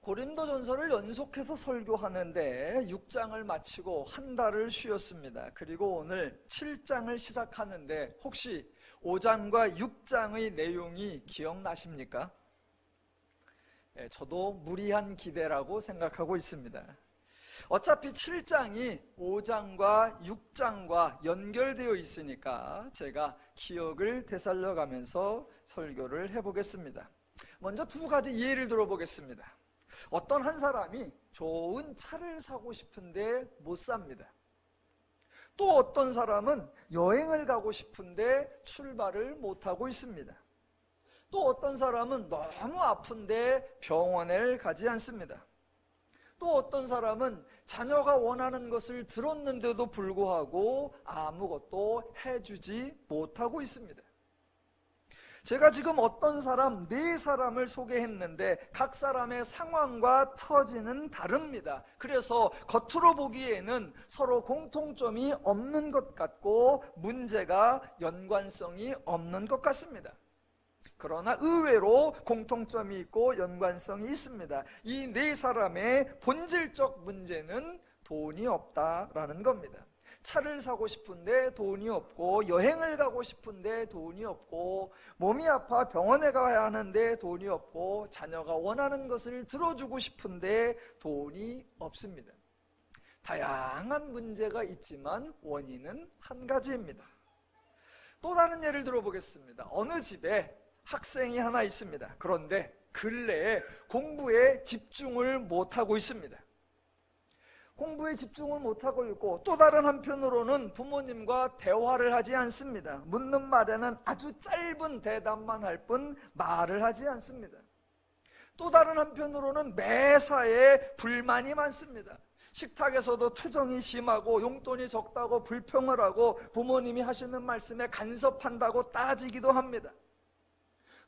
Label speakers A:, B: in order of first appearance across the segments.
A: 고린도전서를 연속해서 설교하는데 6장을 마치고 한 달을 쉬었습니다. 그리고 오늘 7장을 시작하는데 혹시 5장과 6장의 내용이 기억나십니까? 저도 무리한 기대라고 생각하고 있습니다. 어차피 7장이 5장과 6장과 연결되어 있으니까 제가 기억을 되살려가면서 설교를 해보겠습니다. 먼저 두 가지 예를 들어보겠습니다. 어떤 한 사람이 좋은 차를 사고 싶은데 못 삽니다. 또 어떤 사람은 여행을 가고 싶은데 출발을 못하고 있습니다. 또 어떤 사람은 너무 아픈데 병원에 가지 않습니다. 또 어떤 사람은 자녀가 원하는 것을 들었는데도 불구하고 아무것도 해주지 못하고 있습니다. 제가 지금 어떤 사람, 네 사람을 소개했는데 각 사람의 상황과 처지는 다릅니다. 그래서 겉으로 보기에는 서로 공통점이 없는 것 같고 문제가 연관성이 없는 것 같습니다. 그러나 의외로 공통점이 있고 연관성이 있습니다. 이 네 사람의 본질적 문제는 돈이 없다라는 겁니다. 차를 사고 싶은데 돈이 없고, 여행을 가고 싶은데 돈이 없고, 몸이 아파 병원에 가야 하는데 돈이 없고, 자녀가 원하는 것을 들어주고 싶은데 돈이 없습니다. 다양한 문제가 있지만 원인은 한 가지입니다. 또 다른 예를 들어보겠습니다. 어느 집에 학생이 하나 있습니다. 그런데 근래에 공부에 집중을 못하고 있습니다. 공부에 집중을 못하고 있고, 또 다른 한편으로는 부모님과 대화를 하지 않습니다. 묻는 말에는 아주 짧은 대답만 할 뿐 말을 하지 않습니다. 또 다른 한편으로는 매사에 불만이 많습니다. 식탁에서도 투정이 심하고, 용돈이 적다고 불평을 하고, 부모님이 하시는 말씀에 간섭한다고 따지기도 합니다.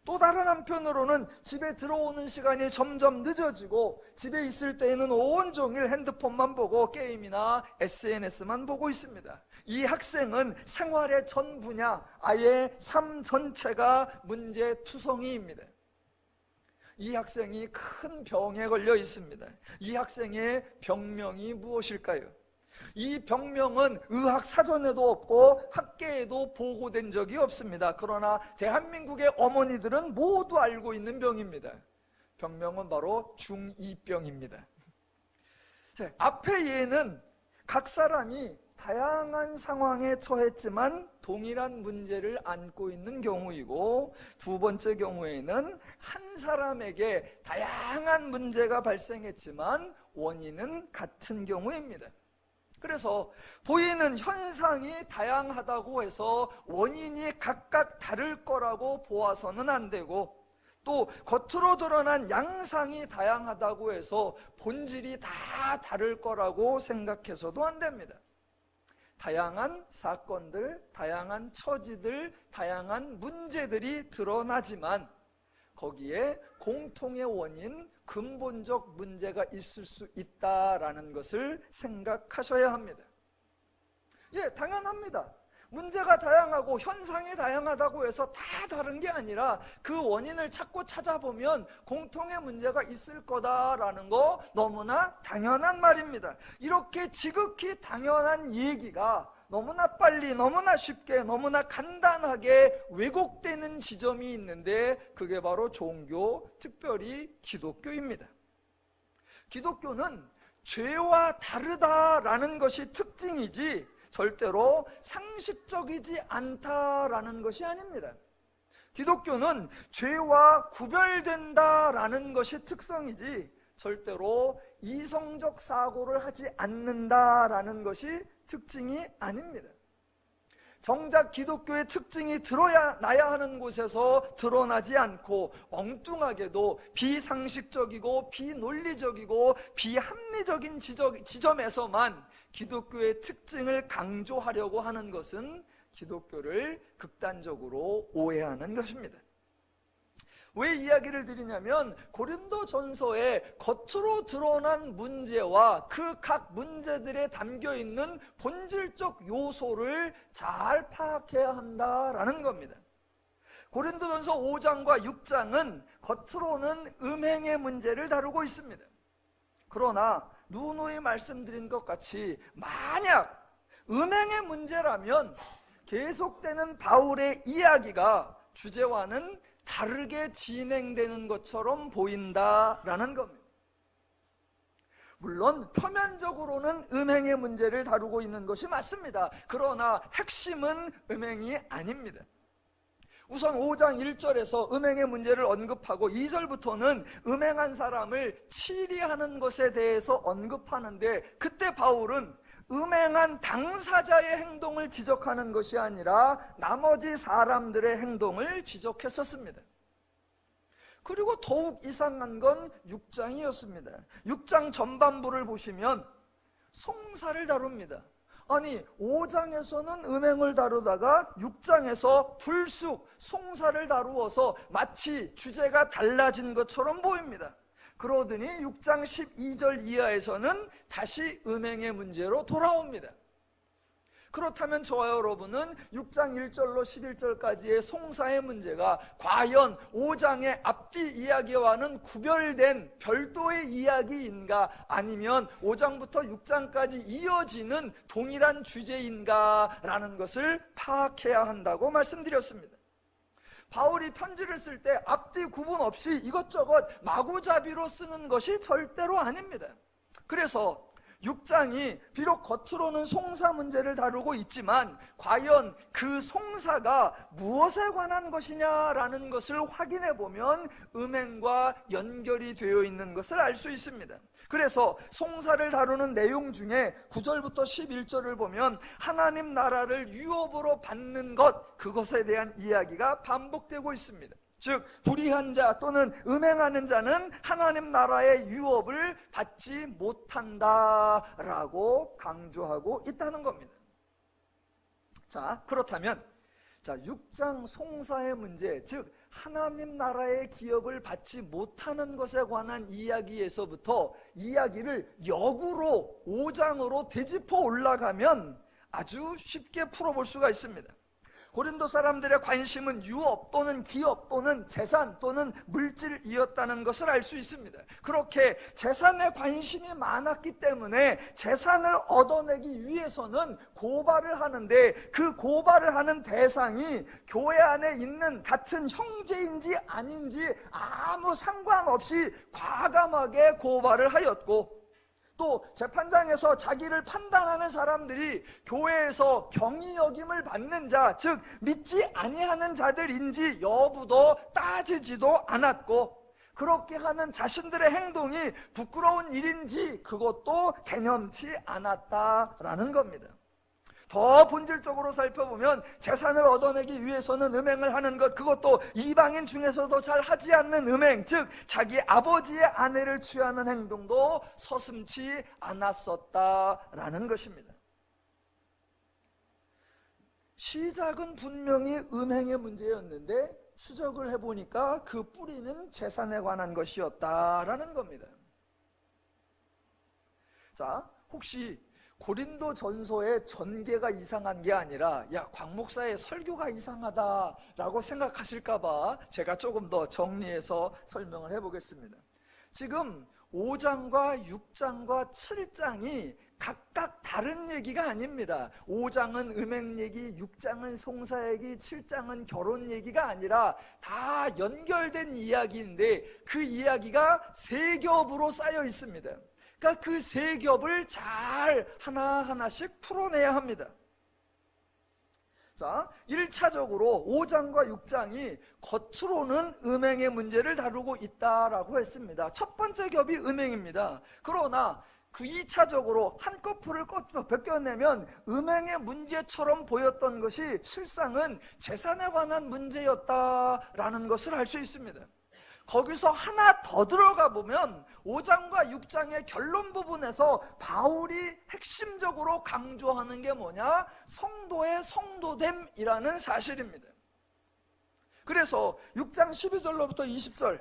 A: 또 다른 한편으로는 집에 들어오는 시간이 점점 늦어지고, 집에 있을 때에는 온종일 핸드폰만 보고 게임이나 SNS만 보고 있습니다. 이 학생은 생활의 전 분야, 아예 삶 전체가 문제투성이입니다. 이 학생이 큰 병에 걸려 있습니다. 이 학생의 병명이 무엇일까요? 이 병명은 의학 사전에도 없고 학계에도 보고된 적이 없습니다. 그러나 대한민국의 어머니들은 모두 알고 있는 병입니다. 병명은 바로 중2병입니다. 앞의 예는 각 사람이 다양한 상황에 처했지만 동일한 문제를 안고 있는 경우이고, 두 번째 경우에는 한 사람에게 다양한 문제가 발생했지만 원인은 같은 경우입니다. 그래서 보이는 현상이 다양하다고 해서 원인이 각각 다를 거라고 보아서는 안 되고, 또 겉으로 드러난 양상이 다양하다고 해서 본질이 다 다를 거라고 생각해서도 안 됩니다. 다양한 사건들, 다양한 처지들, 다양한 문제들이 드러나지만 거기에 공통의 원인, 근본적 문제가 있을 수 있다라는 것을 생각하셔야 합니다. 예, 당연합니다. 문제가 다양하고 현상이 다양하다고 해서 다 다른 게 아니라 그 원인을 찾고 찾아보면 공통의 문제가 있을 거다라는 거 너무나 당연한 말입니다. 이렇게 지극히 당연한 얘기가 너무나 빨리, 너무나 쉽게, 너무나 간단하게 왜곡되는 지점이 있는데 그게 바로 종교, 특별히 기독교입니다. 기독교는 죄와 다르다라는 것이 특징이지 절대로 상식적이지 않다라는 것이 아닙니다. 기독교는 죄와 구별된다라는 것이 특성이지 절대로 이성적 사고를 하지 않는다라는 것이 특징이 아닙니다. 정작 기독교의 특징이 드러나야 하는 곳에서 드러나지 않고 엉뚱하게도 비상식적이고 비논리적이고 비합리적인 지점에서만 기독교의 특징을 강조하려고 하는 것은 기독교를 극단적으로 오해하는 것입니다. 왜 이야기를 드리냐면 고린도전서에 겉으로 드러난 문제와 그 각 문제들에 담겨있는 본질적 요소를 잘 파악해야 한다라는 겁니다. 고린도전서 5장과 6장은 겉으로는 음행의 문제를 다루고 있습니다. 그러나 누누이 말씀드린 것 같이 만약 음행의 문제라면 계속되는 바울의 이야기가 주제와는 다르게 진행되는 것처럼 보인다라는 겁니다. 물론 표면적으로는 음행의 문제를 다루고 있는 것이 맞습니다. 그러나 핵심은 음행이 아닙니다. 우선 5장 1절에서 음행의 문제를 언급하고 2절부터는 음행한 사람을 치리하는 것에 대해서 언급하는데, 그때 바울은 음행한 당사자의 행동을 지적하는 것이 아니라 나머지 사람들의 행동을 지적했었습니다. 그리고 더욱 이상한 건 6장이었습니다. 6장 전반부를 보시면 송사를 다룹니다. 아니, 5장에서는 음행을 다루다가 6장에서 불쑥 송사를 다루어서 마치 주제가 달라진 것처럼 보입니다. 그러더니 6장 12절 이하에서는 다시 음행의 문제로 돌아옵니다. 그렇다면 저와 여러분은 6장 1절로 11절까지의 송사의 문제가 과연 5장의 앞뒤 이야기와는 구별된 별도의 이야기인가, 아니면 5장부터 6장까지 이어지는 동일한 주제인가 라는 것을 파악해야 한다고 말씀드렸습니다. 바울이 편지를 쓸 때 앞뒤 구분 없이 이것저것 마구잡이로 쓰는 것이 절대로 아닙니다. 그래서 6장이 비록 겉으로는 송사 문제를 다루고 있지만 과연 그 송사가 무엇에 관한 것이냐라는 것을 확인해 보면 음행과 연결이 되어 있는 것을 알 수 있습니다. 그래서 송사를 다루는 내용 중에 9절부터 11절을 보면 하나님 나라를 유업으로 받는 것, 그것에 대한 이야기가 반복되고 있습니다. 즉 불의한 자 또는 음행하는 자는 하나님 나라의 유업을 받지 못한다라고 강조하고 있다는 겁니다. 자, 그렇다면 6장 송사의 문제, 즉 하나님 나라의 기업을 받지 못하는 것에 관한 이야기에서부터 이야기를 역으로 5장으로 되짚어 올라가면 아주 쉽게 풀어볼 수가 있습니다. 고린도 사람들의 관심은 유업 또는 기업 또는 재산 또는 물질이었다는 것을 알 수 있습니다. 그렇게 재산에 관심이 많았기 때문에 재산을 얻어내기 위해서는 고발을 하는데, 그 고발을 하는 대상이 교회 안에 있는 같은 형제인지 아닌지 아무 상관없이 과감하게 고발을 하였고, 또 재판장에서 자기를 판단하는 사람들이 교회에서 경위 여김을 받는 자, 즉 믿지 아니하는 자들인지 여부도 따지지도 않았고, 그렇게 하는 자신들의 행동이 부끄러운 일인지 그것도 개념치 않았다라는 겁니다. 더 본질적으로 살펴보면 재산을 얻어내기 위해서는 음행을 하는 것, 그것도 이방인 중에서도 잘 하지 않는 음행, 즉 자기 아버지의 아내를 취하는 행동도 서슴지 않았었다라는 것입니다. 시작은 분명히 음행의 문제였는데 추적을 해보니까 그 뿌리는 재산에 관한 것이었다라는 겁니다. 자, 혹시 고린도 전서의 전개가 이상한 게 아니라 곽 목사의 설교가 이상하다라고 생각하실까봐 제가 조금 더 정리해서 설명을 해보겠습니다. 지금 5장과 6장과 7장이 각각 다른 얘기가 아닙니다. 5장은 음행 얘기, 6장은 송사 얘기, 7장은 결혼 얘기가 아니라 다 연결된 이야기인데 그 이야기가 세 겹으로 쌓여 있습니다. 그러니까 그 세 겹을 잘 하나하나씩 풀어내야 합니다. 자, 1차적으로 5장과 6장이 겉으로는 음행의 문제를 다루고 있다라고 했습니다. 첫 번째 겹이 음행입니다. 그러나 그 2차적으로 한꺼풀을 벗겨내면 음행의 문제처럼 보였던 것이 실상은 재산에 관한 문제였다라는 것을 알 수 있습니다. 거기서 하나 더 들어가 보면 5장과 6장의 결론 부분에서 바울이 핵심적으로 강조하는 게 뭐냐? 성도의 성도됨이라는 사실입니다. 그래서 6장 12절로부터 20절,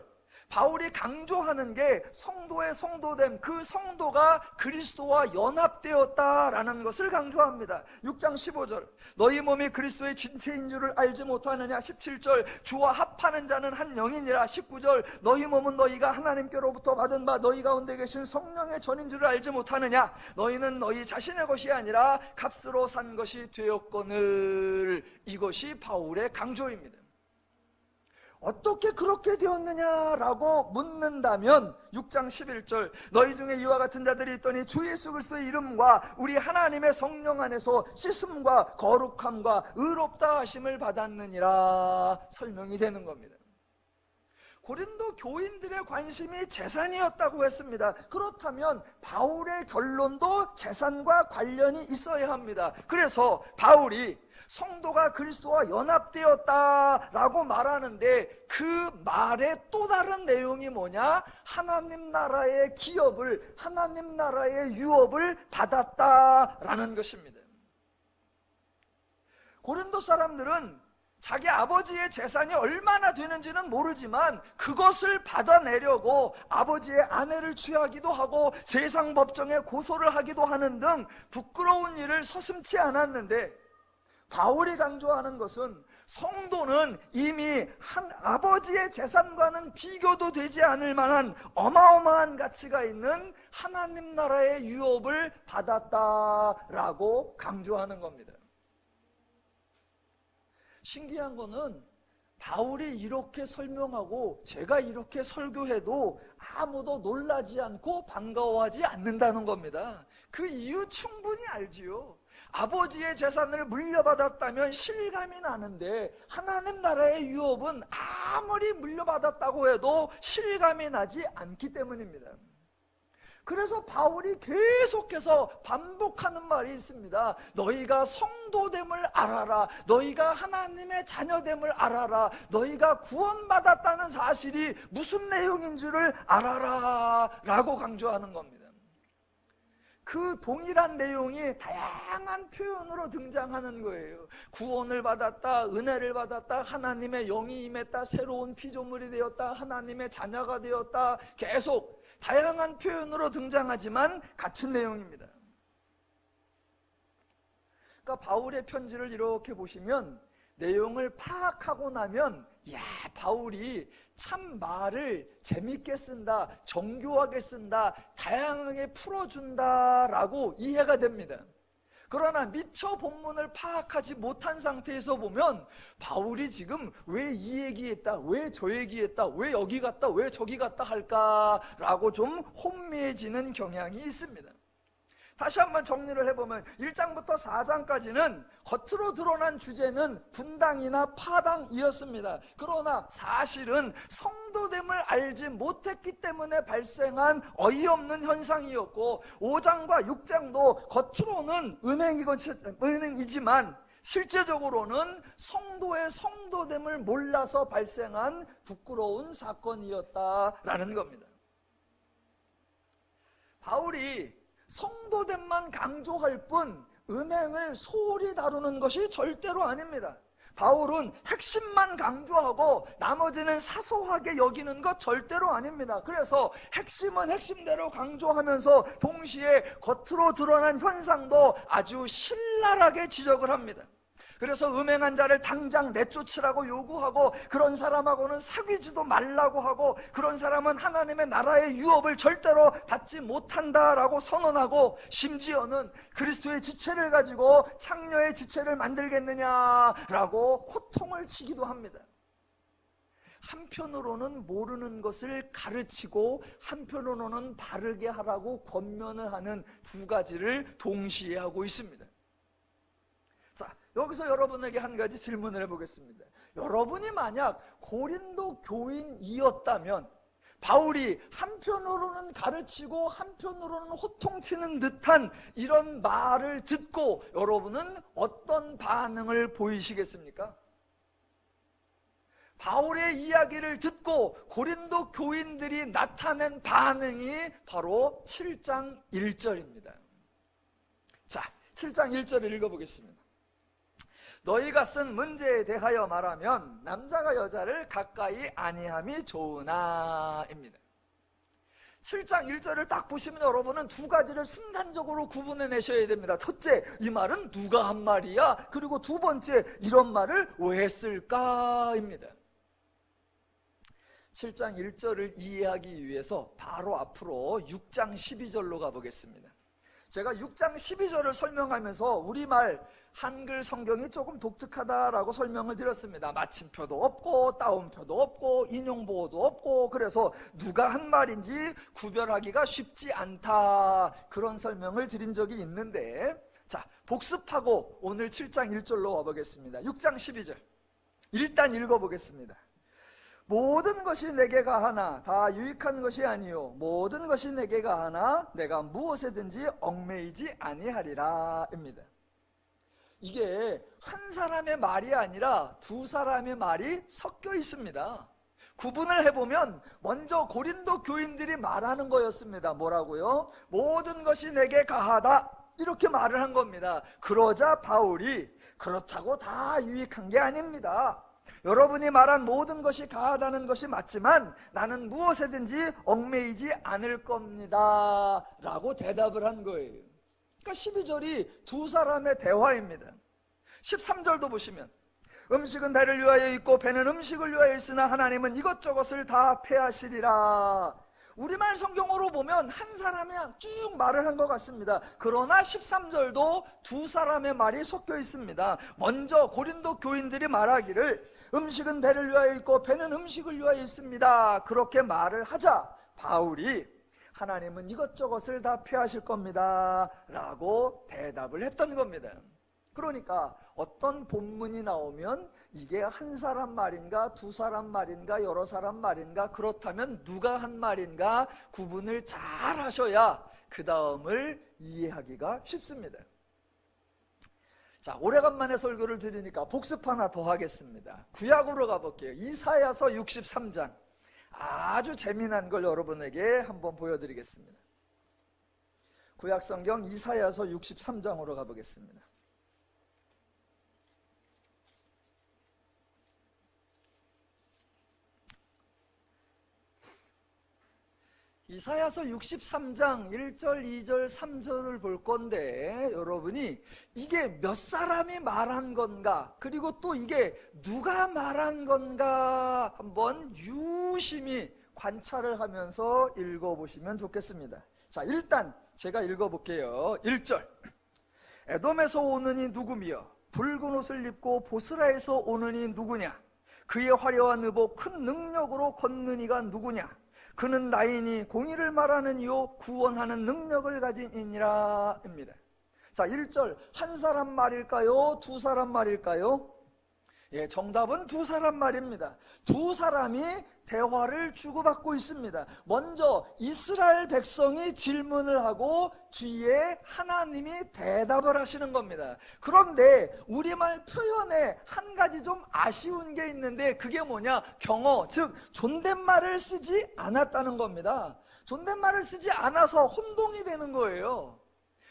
A: 바울이 강조하는 게 성도의 성도됨, 그 성도가 그리스도와 연합되었다라는 것을 강조합니다. 6장 15절, 너희 몸이 그리스도의 진체인 줄을 알지 못하느냐. 17절, 주와 합하는 자는 한 영이니라. 19절, 너희 몸은 너희가 하나님께로부터 받은 바 너희 가운데 계신 성령의 전인 줄을 알지 못하느냐. 너희는 너희 자신의 것이 아니라 값으로 산 것이 되었거늘. 이것이 바울의 강조입니다. 어떻게 그렇게 되었느냐라고 묻는다면 6장 11절, 너희 중에 이와 같은 자들이 있더니 주 예수 그리스도의 이름과 우리 하나님의 성령 안에서 씻음과 거룩함과 의롭다 하심을 받았느니라 설명이 되는 겁니다. 고린도 교인들의 관심이 재산이었다고 했습니다. 그렇다면 바울의 결론도 재산과 관련이 있어야 합니다. 그래서 바울이 성도가 그리스도와 연합되었다라고 말하는데 그 말의 또 다른 내용이 뭐냐? 하나님 나라의 기업을, 하나님 나라의 유업을 받았다라는 것입니다. 고린도 사람들은 자기 아버지의 재산이 얼마나 되는지는 모르지만 그것을 받아내려고 아버지의 아내를 취하기도 하고 세상 법정에 고소를 하기도 하는 등 부끄러운 일을 서슴지 않았는데, 바울이 강조하는 것은 성도는 이미 한 아버지의 재산과는 비교도 되지 않을 만한 어마어마한 가치가 있는 하나님 나라의 유업을 받았다라고 강조하는 겁니다. 신기한 거는 바울이 이렇게 설명하고 제가 이렇게 설교해도 아무도 놀라지 않고 반가워하지 않는다는 겁니다. 그 이유 충분히 알지요. 아버지의 재산을 물려받았다면 실감이 나는데 하나님 나라의 유업은 아무리 물려받았다고 해도 실감이 나지 않기 때문입니다. 그래서 바울이 계속해서 반복하는 말이 있습니다. 너희가 성도됨을 알아라. 너희가 하나님의 자녀됨을 알아라. 너희가 구원받았다는 사실이 무슨 내용인 줄을 알아라 라고 강조하는 겁니다. 그 동일한 내용이 다양한 표현으로 등장하는 거예요. 구원을 받았다, 은혜를 받았다, 하나님의 영이 임했다, 새로운 피조물이 되었다, 하나님의 자녀가 되었다, 계속 다양한 표현으로 등장하지만 같은 내용입니다. 그러니까 바울의 편지를 이렇게 보시면 내용을 파악하고 나면 바울이 참 말을 재밌게 쓴다, 정교하게 쓴다, 다양하게 풀어준다라고 이해가 됩니다. 그러나 미처 본문을 파악하지 못한 상태에서 보면 바울이 지금 왜 이 얘기했다, 왜 저 얘기했다, 왜 여기 갔다, 왜 저기 갔다 할까라고 좀 혼미해지는 경향이 있습니다. 다시 한번 정리를 해보면 1장부터 4장까지는 겉으로 드러난 주제는 분당이나 파당이었습니다. 그러나 사실은 성도됨을 알지 못했기 때문에 발생한 어이없는 현상이었고, 5장과 6장도 겉으로는 은행이지만 실제적으로는 성도의 성도됨을 몰라서 발생한 부끄러운 사건이었다라는 겁니다. 바울이 성도됨만 강조할 뿐 은행을 소홀히 다루는 것이 절대로 아닙니다. 바울은 핵심만 강조하고 나머지는 사소하게 여기는 것 절대로 아닙니다. 그래서 핵심은 핵심대로 강조하면서 동시에 겉으로 드러난 현상도 아주 신랄하게 지적을 합니다. 그래서 음행한 자를 당장 내쫓으라고 요구하고, 그런 사람하고는 사귀지도 말라고 하고, 그런 사람은 하나님의 나라의 유업을 절대로 받지 못한다라고 선언하고, 심지어는 그리스도의 지체를 가지고 창녀의 지체를 만들겠느냐라고 호통을 치기도 합니다. 한편으로는 모르는 것을 가르치고 한편으로는 바르게 하라고 권면을 하는 두 가지를 동시에 하고 있습니다. 자, 여기서 여러분에게 한 가지 질문을 해보겠습니다. 여러분이 만약 고린도 교인이었다면 바울이 한편으로는 가르치고 한편으로는 호통치는 듯한 이런 말을 듣고 여러분은 어떤 반응을 보이시겠습니까? 바울의 이야기를 듣고 고린도 교인들이 나타낸 반응이 바로 7장 1절입니다. 자, 7장 1절을 읽어보겠습니다. 너희가 쓴 문제에 대하여 말하면 남자가 여자를 가까이 아니함이 좋으나입니다. 7장 1절을 딱 보시면 여러분은 두 가지를 순간적으로 구분해내셔야 됩니다. 첫째, 이 말은 누가 한 말이야? 그리고 두 번째, 이런 말을 왜 했을까입니다. 7장 1절을 이해하기 위해서 바로 앞으로 6장 12절로 가보겠습니다. 제가 6장 12절을 설명하면서 우리말 한글 성경이 조금 독특하다라고 설명을 드렸습니다. 마침표도 없고 따옴표도 없고 인용보호도 없고, 그래서 누가 한 말인지 구별하기가 쉽지 않다, 그런 설명을 드린 적이 있는데, 자, 복습하고 오늘 7장 1절로 와보겠습니다. 6장 12절 일단 읽어보겠습니다. 모든 것이 내게 가하나 다 유익한 것이 아니요 모든 것이 내게 가하나 내가 무엇에든지 얽매이지 아니하리라 입니다. 이게 한 사람의 말이 아니라 두 사람의 말이 섞여 있습니다. 구분을 해보면 먼저 고린도 교인들이 말하는 거였습니다. 뭐라고요? 모든 것이 내게 가하다, 이렇게 말을 한 겁니다. 그러자 바울이 그렇다고 다 유익한 게 아닙니다. 여러분이 말한 모든 것이 가하다는 것이 맞지만 나는 무엇에든지 얽매이지 않을 겁니다 라고 대답을 한 거예요. 그러니까 12절이 두 사람의 대화입니다. 13절도 보시면 음식은 배를 위하여 있고 배는 음식을 위하여 있으나 하나님은 이것저것을 다 패하시리라. 우리말 성경으로 보면 한 사람이 쭉 말을 한 것 같습니다. 그러나 13절도 두 사람의 말이 섞여 있습니다. 먼저 고린도 교인들이 말하기를 음식은 배를 위하여 있고 배는 음식을 위하여 있습니다, 그렇게 말을 하자 바울이 하나님은 이것저것을 다 패하실 겁니다 라고 대답을 했던 겁니다. 그러니까 어떤 본문이 나오면 이게 한 사람 말인가 두 사람 말인가 여러 사람 말인가, 그렇다면 누가 한 말인가 구분을 잘 하셔야 그 다음을 이해하기가 쉽습니다. 자, 오래간만에 설교를 드리니까 복습 하나 더 하겠습니다. 구약으로 가볼게요. 이사야서 63장 아주 재미난 걸 여러분에게 한번 보여드리겠습니다. 구약성경 이사야서 63장으로 가보겠습니다. 이사야서 63장 1절, 2절, 3절을 볼 건데 여러분이 이게 몇 사람이 말한 건가, 그리고 또 이게 누가 말한 건가 한번 유심히 관찰을 하면서 읽어보시면 좋겠습니다. 자, 일단 제가 읽어볼게요. 1절 에돔에서 오는 이 누구며 붉은 옷을 입고 보스라에서 오는 이 누구냐, 그의 화려한 의복 큰 능력으로 걷는 이가 누구냐, 그는 나이니 공의를 말하는 이요 구원하는 능력을 가진 이니라 입니다. 자, 1절 한 사람 말일까요? 두 사람 말일까요? 예, 정답은 두 사람 말입니다. 두 사람이 대화를 주고받고 있습니다. 먼저 이스라엘 백성이 질문을 하고 뒤에 하나님이 대답을 하시는 겁니다. 그런데 우리말 표현에 한 가지 좀 아쉬운 게 있는데 그게 뭐냐? 경어, 즉 존댓말을 쓰지 않았다는 겁니다. 존댓말을 쓰지 않아서 혼동이 되는 거예요.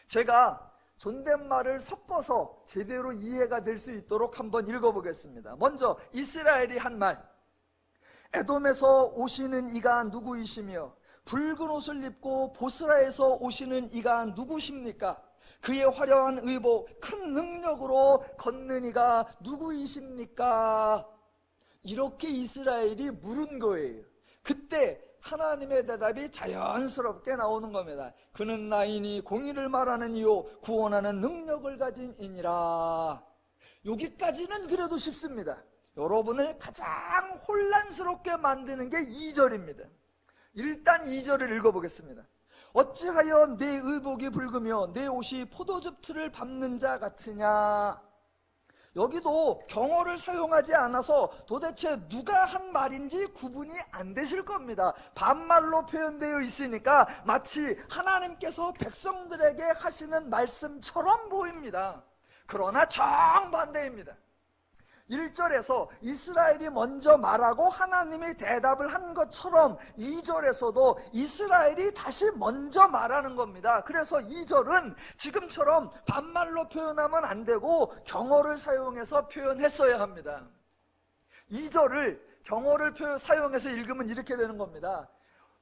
A: 제가 존댓말을 섞어서 제대로 이해가 될 수 있도록 한번 읽어보겠습니다. 먼저 이스라엘이 한 말, 에돔에서 오시는 이가 누구이시며 붉은 옷을 입고 보스라에서 오시는 이가 누구십니까? 그의 화려한 의복 큰 능력으로 걷는 이가 누구이십니까? 이렇게 이스라엘이 물은 거예요. 그때 하나님의 대답이 자연스럽게 나오는 겁니다. 그는 나이니 공의를 말하는 이요 구원하는 능력을 가진 이니라. 여기까지는 그래도 쉽습니다. 여러분을 가장 혼란스럽게 만드는 게 2절입니다. 일단 2절을 읽어보겠습니다. 어찌하여 내 의복이 붉으며 내 옷이 포도즙 틀을 밟는 자 같으냐. 여기도 경어를 사용하지 않아서 도대체 누가 한 말인지 구분이 안 되실 겁니다. 반말로 표현되어 있으니까 마치 하나님께서 백성들에게 하시는 말씀처럼 보입니다. 그러나 정반대입니다. 1절에서 이스라엘이 먼저 말하고 하나님이 대답을 한 것처럼 2절에서도 이스라엘이 다시 먼저 말하는 겁니다. 그래서 2절은 지금처럼 반말로 표현하면 안 되고 경어를 사용해서 표현했어야 합니다. 2절을 경어를 사용해서 읽으면 이렇게 되는 겁니다.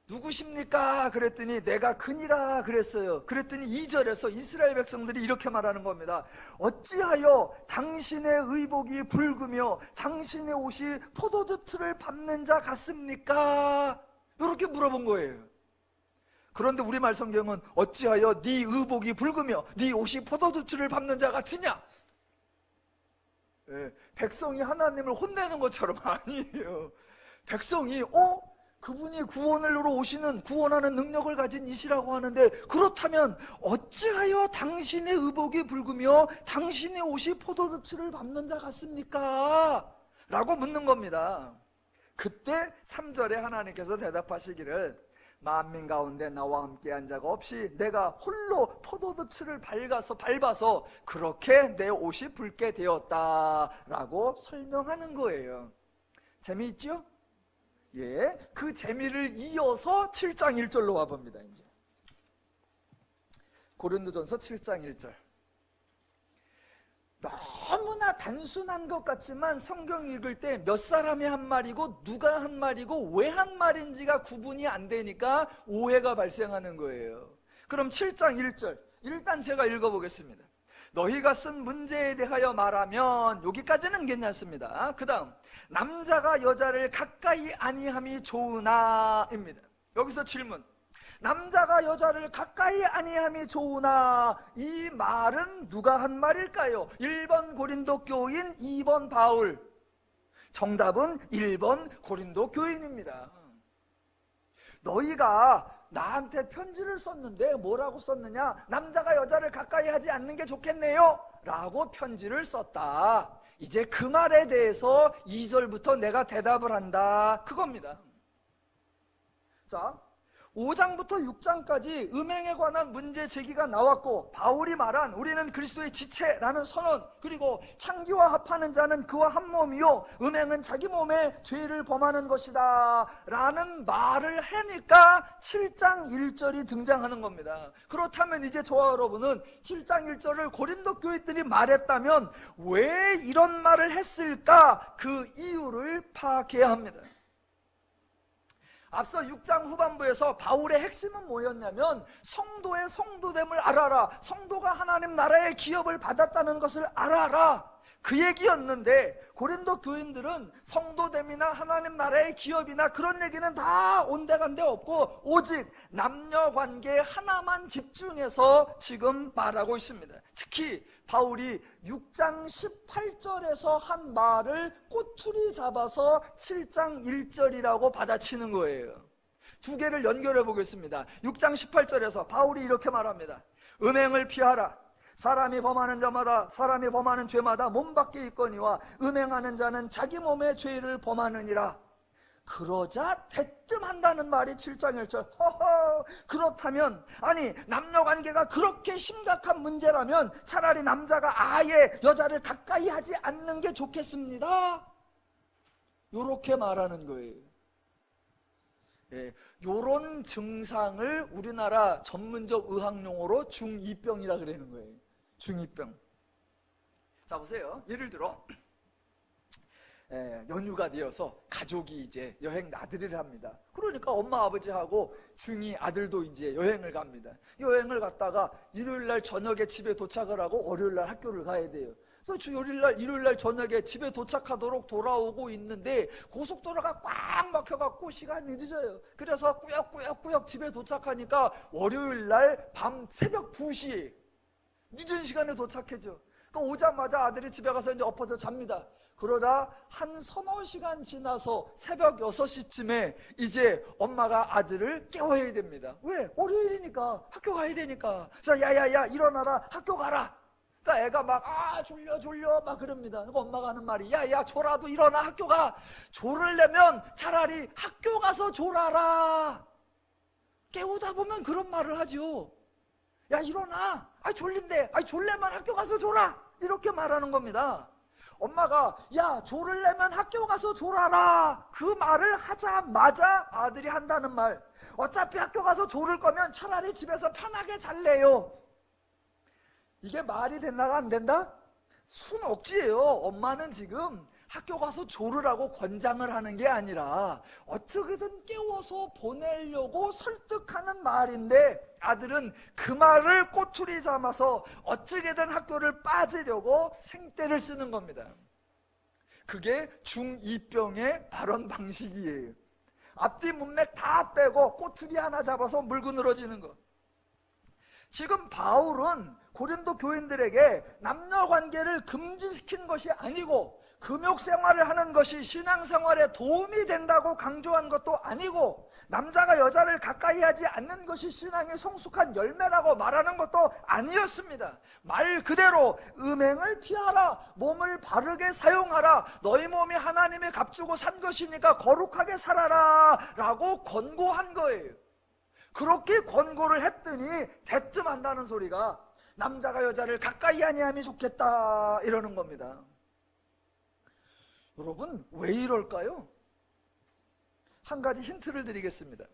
A: 누구십니까? 그랬더니 내가 그니라 그랬어요. 그랬더니 2절에서 이스라엘 백성들이 이렇게 말하는 겁니다. 어찌하여 당신의 의복이 붉으며 당신의 옷이 포도즙 틀을 밟는 자 같습니까? 이렇게 물어본 거예요. 그런데 우리말 성경은 어찌하여 네 의복이 붉으며 네 옷이 포도즙 틀을 밟는 자 같으냐? 백성이 하나님을 혼내는 것처럼 아니에요. 백성이 그분이 구원으로 오시는 구원하는 능력을 가진 이시라고 하는데 그렇다면 어찌하여 당신의 의복이 붉으며 당신의 옷이 포도즙을 밟는 자 같습니까? 라고 묻는 겁니다. 그때 3절에 하나님께서 대답하시기를 만민 가운데 나와 함께한 자가 없이 내가 홀로 포도즙을 밟아서 그렇게 내 옷이 붉게 되었다라고 설명하는 거예요. 재미있죠? 예, 그 재미를 이어서 7장 1절로 와봅니다. 이제 고린도전서 7장 1절. 너무나 단순한 것 같지만 성경 읽을 때 몇 사람이 한 말이고 누가 한 말이고 왜 한 말인지가 구분이 안 되니까 오해가 발생하는 거예요. 그럼 7장 1절 일단 제가 읽어보겠습니다. 너희가 쓴 문제에 대하여 말하면 여기까지는 괜찮습니다. 그 다음 남자가 여자를 가까이 아니함이 좋으나 입니다. 여기서 질문. 남자가 여자를 가까이 아니함이 좋으나 이 말은 누가 한 말일까요? 1번 고린도 교인, 2번 바울. 정답은 1번 고린도 교인입니다. 너희가 나한테 편지를 썼는데 뭐라고 썼느냐? 남자가 여자를 가까이 하지 않는 게 좋겠네요 라고 편지를 썼다. 이제 그 말에 대해서 2절부터 내가 대답을 한다 그겁니다. 자, 5장부터 6장까지 음행에 관한 문제 제기가 나왔고 바울이 말한 우리는 그리스도의 지체라는 선언, 그리고 창기와 합하는 자는 그와 한 몸이요 음행은 자기 몸에 죄를 범하는 것이다 라는 말을 하니까 7장 1절이 등장하는 겁니다. 그렇다면 이제 저와 여러분은 7장 1절을 고린도 교인들이 말했다면 왜 이런 말을 했을까? 그 이유를 파악해야 합니다. 앞서 6장 후반부에서 바울의 핵심은 뭐였냐면 성도의 성도됨을 알아라, 성도가 하나님 나라의 기업을 받았다는 것을 알아라, 그 얘기였는데 고린도 교인들은 성도됨이나 하나님 나라의 기업이나 그런 얘기는 다 온데간데 없고 오직 남녀관계 하나만 집중해서 지금 말하고 있습니다. 특히 바울이 6장 18절에서 한 말을 꼬투리 잡아서 7장 1절이라고 받아치는 거예요. 두 개를 연결해 보겠습니다. 6장 18절에서 바울이 이렇게 말합니다. 음행을 피하라. 사람이 범하는 자마다 사람이 범하는 죄마다 몸 밖에 있거니와 음행하는 자는 자기 몸의 죄를 범하느니라. 그러자 대뜸한다는 말이 7장 1절. 그렇다면 아니 남녀관계가 그렇게 심각한 문제라면 차라리 남자가 아예 여자를 가까이 하지 않는 게 좋겠습니다. 요렇게 말하는 거예요. 예, 요런 증상을 우리나라 전문적 의학용어로 중2병이라 그러는 거예요. 중2병. 자 보세요. 예를 들어 연휴가 되어서 가족이 이제 여행 나들이를 합니다. 그러니까 엄마 아버지하고 중2 아들도 이제 여행을 갑니다. 여행을 갔다가 일요일날 저녁에 집에 도착을 하고 월요일날 학교를 가야 돼요. 그래서 일요일날 저녁에 집에 도착하도록 돌아오고 있는데 고속도로가 꽉 막혀갖고 시간이 늦어요. 그래서 꾸역꾸역 집에 도착하니까 월요일날 밤 새벽 2시 늦은 시간에 도착해죠. 그러니까 오자마자 아들이 집에 가서 이제 엎어져 잡니다. 그러자 한 서너 시간 지나서 새벽 6시쯤에 이제 엄마가 아들을 깨워야 됩니다. 왜? 월요일이니까 학교 가야 되니까. 그래서 야야야 일어나라 학교 가라. 그러니까 애가 막 졸려 막 그럽니다. 그러니까 엄마가 하는 말이 야야 졸아도 일어나 학교 가. 졸으려면 차라리 학교 가서 졸아라. 깨우다 보면 그런 말을 하죠. 야 일어나. 졸린데. 졸래면 학교 가서 졸아. 이렇게 말하는 겁니다. 엄마가 야, 조를 내면 학교 가서 졸아라, 그 말을 하자마자 아들이 한다는 말, 어차피 학교 가서 졸을 거면 차라리 집에서 편하게 잘래요. 이게 말이 된다가 안 된다? 순 억지예요. 엄마는 지금 학교 가서 졸으라고 권장을 하는 게 아니라 어떻게든 깨워서 보내려고 설득하는 말인데, 아들은 그 말을 꼬투리 삼아서 어떻게든 학교를 빠지려고 생떼를 쓰는 겁니다. 그게 중2병의 발언 방식이에요. 앞뒤 문맥 다 빼고 꼬투리 하나 잡아서 물고 늘어지는 것. 지금 바울은 고린도 교인들에게 남녀 관계를 금지시킨 것이 아니고, 금욕 생활을 하는 것이 신앙생활에 도움이 된다고 강조한 것도 아니고, 남자가 여자를 가까이 하지 않는 것이 신앙의 성숙한 열매라고 말하는 것도 아니었습니다. 말 그대로 음행을 피하라, 몸을 바르게 사용하라, 너희 몸이 하나님의 값주고 산 것이니까 거룩하게 살아라 라고 권고한 거예요. 그렇게 권고를 했더니 대뜸한다는 소리가 남자가 여자를 가까이 아니하면 좋겠다 이러는 겁니다. 여러분, 왜 이럴까요? 한 가지 힌트를 드리겠습니다.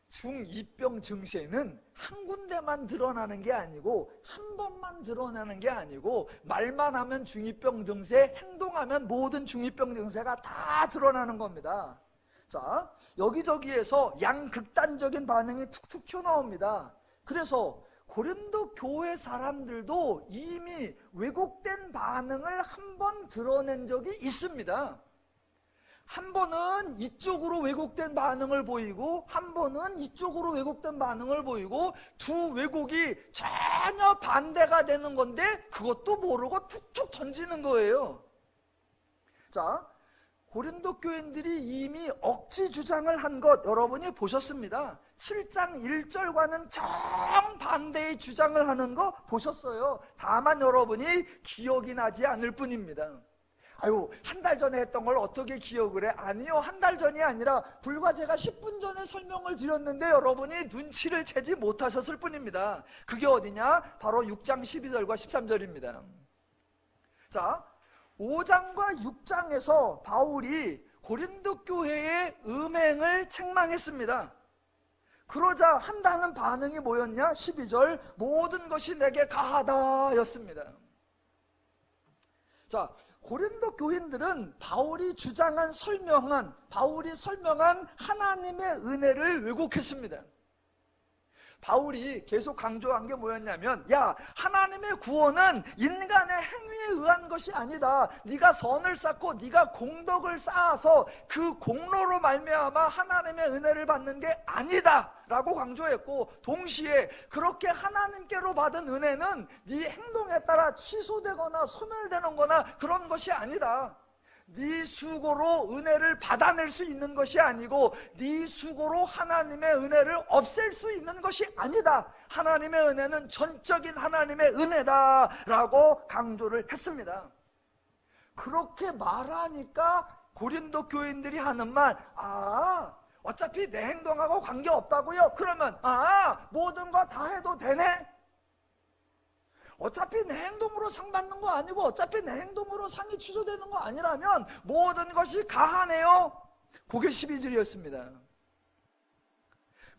A: 중2병 증세는 한 군데만 드러나는 게 아니고, 한 번만 드러나는 게 아니고, 말만 하면 중2병 증세, 행동하면 모든 중2병 증세가 다 드러나는 겁니다. 자, 여기저기에서 양극단적인 반응이 툭툭 튀어나옵니다. 그래서 고린도 교회 사람들도 이미 왜곡된 반응을 한 번 드러낸 적이 있습니다. 한 번은 이쪽으로 왜곡된 반응을 보이고, 한 번은 이쪽으로 왜곡된 반응을 보이고, 두 왜곡이 전혀 반대가 되는 건데 그것도 모르고 툭툭 던지는 거예요. 자, 고린도 교인들이 이미 억지 주장을 한 것 여러분이 보셨습니다. 7장 1절과는 정반대의 주장을 하는 거 보셨어요. 다만 여러분이 기억이 나지 않을 뿐입니다. 아유, 한 달 전에 했던 걸 어떻게 기억을 해? 아니요, 한 달 전이 아니라 불과 제가 10분 전에 설명을 드렸는데 여러분이 눈치를 채지 못하셨을 뿐입니다. 그게 어디냐? 바로 6장 12절과 13절입니다. 자, 5장과 6장에서 바울이 고린도 교회의 음행을 책망했습니다. 그러자 한다는 반응이 뭐였냐? 12절, 모든 것이 내게 가하다 였습니다. 자, 고린도 교인들은 바울이 설명한 하나님의 은혜를 왜곡했습니다. 바울이 계속 강조한 게 뭐였냐면, 야, 하나님의 구원은 인간의 행위에 의한 것이 아니다. 네가 선을 쌓고 네가 공덕을 쌓아서 그 공로로 말미암아 하나님의 은혜를 받는 게 아니다 라고 강조했고, 동시에 그렇게 하나님께로 받은 은혜는 네 행동에 따라 취소되거나 소멸되는 거나 그런 것이 아니다. 네 수고로 은혜를 받아낼 수 있는 것이 아니고, 네 수고로 하나님의 은혜를 없앨 수 있는 것이 아니다. 하나님의 은혜는 전적인 하나님의 은혜다 라고 강조를 했습니다. 그렇게 말하니까 고린도 교인들이 하는 말, 어차피 내 행동하고 관계없다고요? 그러면 모든 거 다 해도 되네? 어차피 내 행동으로 상 받는 거 아니고, 어차피 내 행동으로 상이 취소되는 거 아니라면 모든 것이 가하네요. 그게 12절이었습니다.